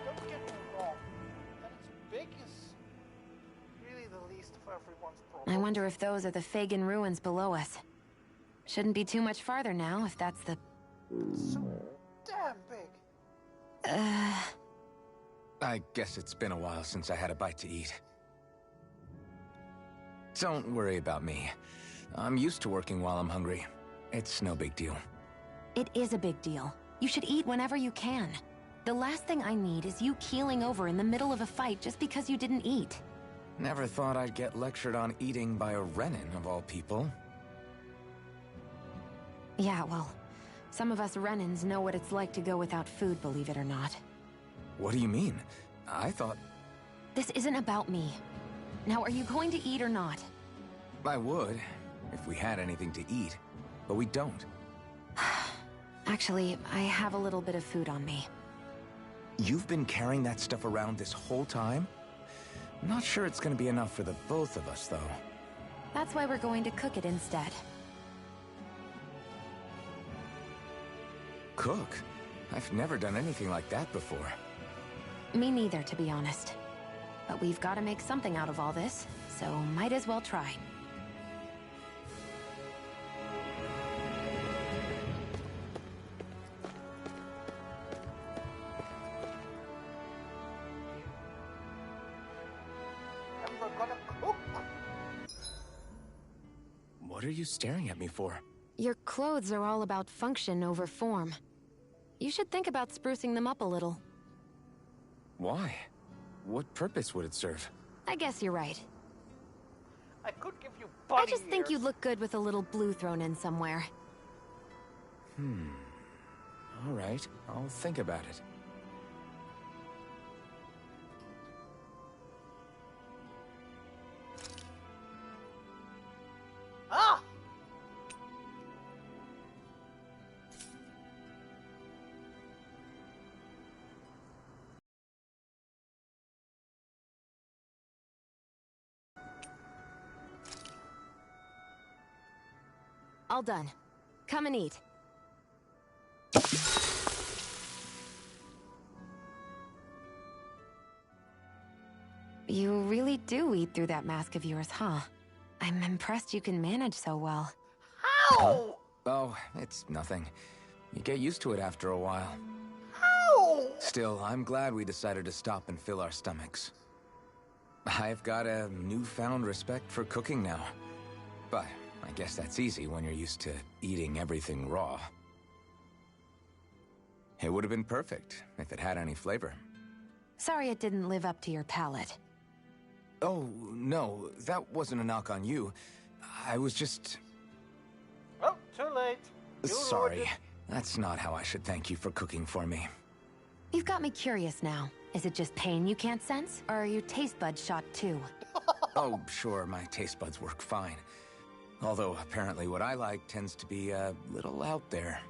Don't get me wrong. That it's big is really the least of everyone's problem. I wonder if those are the Fagin ruins below us. Shouldn't be too much farther now, if that's the... It's so damn big. I guess it's been a while since I had a bite to eat. Don't worry about me. I'm used to working while I'm hungry. It's no big deal. It is a big deal. You should eat whenever you can. The last thing I need is you keeling over in the middle of a fight just because you didn't eat. Never thought I'd get lectured on eating by a Renin, of all people. Yeah, well, some of us Renins know what it's like to go without food, believe it or not. What do you mean? I thought... This isn't about me. Now, are you going to eat or not? I would, if we had anything to eat. But we don't. Actually, I have a little bit of food on me. You've been carrying that stuff around this whole time? Not sure it's gonna be enough for the both of us, though. That's why we're going to cook it instead. Cook? I've never done anything like that before. Me neither, to be honest. But we've got to make something out of all this, so might as well try. And we're gonna cook. What are you staring at me for? Your clothes are all about function over form. You should think about sprucing them up a little. Why? What purpose would it serve? I guess you're right. I could give you bunny I just think ears. you'd look good with a little blue thrown in somewhere. All right, I'll think about it. Ah! All done. Come and eat. You really do eat through that mask of yours, huh? I'm impressed you can manage so well. How? Oh, it's nothing. You get used to it after a while. How? Still, I'm glad we decided to stop and fill our stomachs. I've got a newfound respect for cooking now. But I guess that's easy when you're used to eating everything raw. It would have been perfect if it had any flavor. Sorry it didn't live up to your palate. Oh, no, that wasn't a knock on you. I was just... Oh, too late. You sorry. ruined That's not how I should thank you for cooking for me. You've got me curious now. Is it just pain you can't sense, or are your taste buds shot too? Oh, sure, my taste buds work fine. Although, apparently what I like tends to be a little out there.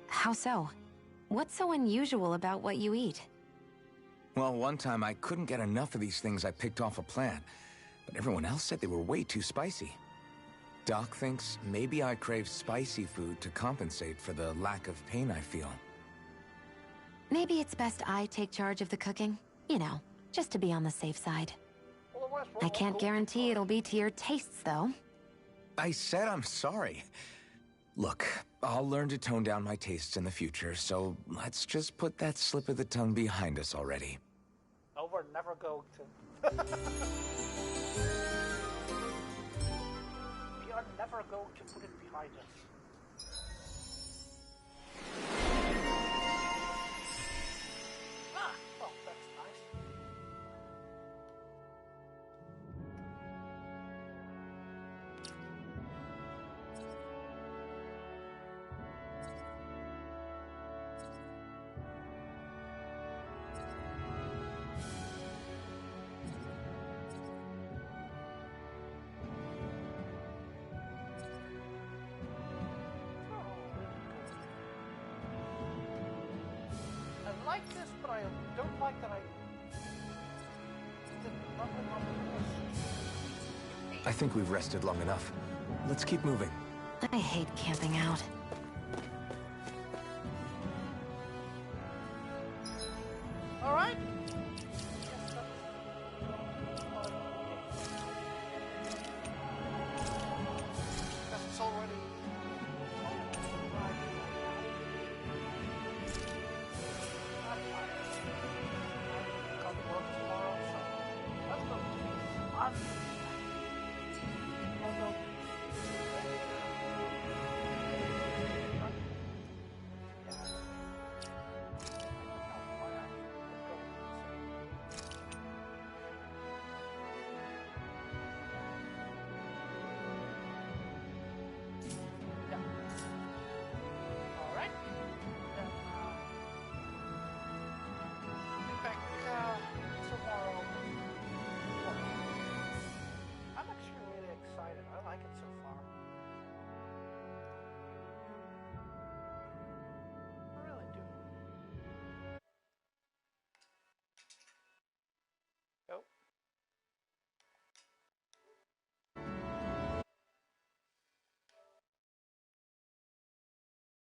How so? What's so unusual about what you eat? Well, one time I couldn't get enough of these things I picked off a plant, but everyone else said they were way too spicy. Doc thinks maybe I crave spicy food to compensate for the lack of pain I feel. Maybe it's best I take charge of the cooking. You know, just to be on the safe side. I can't guarantee it'll be to your tastes, though. I said I'm sorry. Look, I'll learn to tone down my tastes in the future, so let's just put that slip of the tongue behind us already. Oh, we're never going to. We are never going to put it behind us. Ah, well, that's nice. I like this, but I don't like that I did nothing on this. I think we've rested long enough. Let's keep moving. I hate camping out. Alright,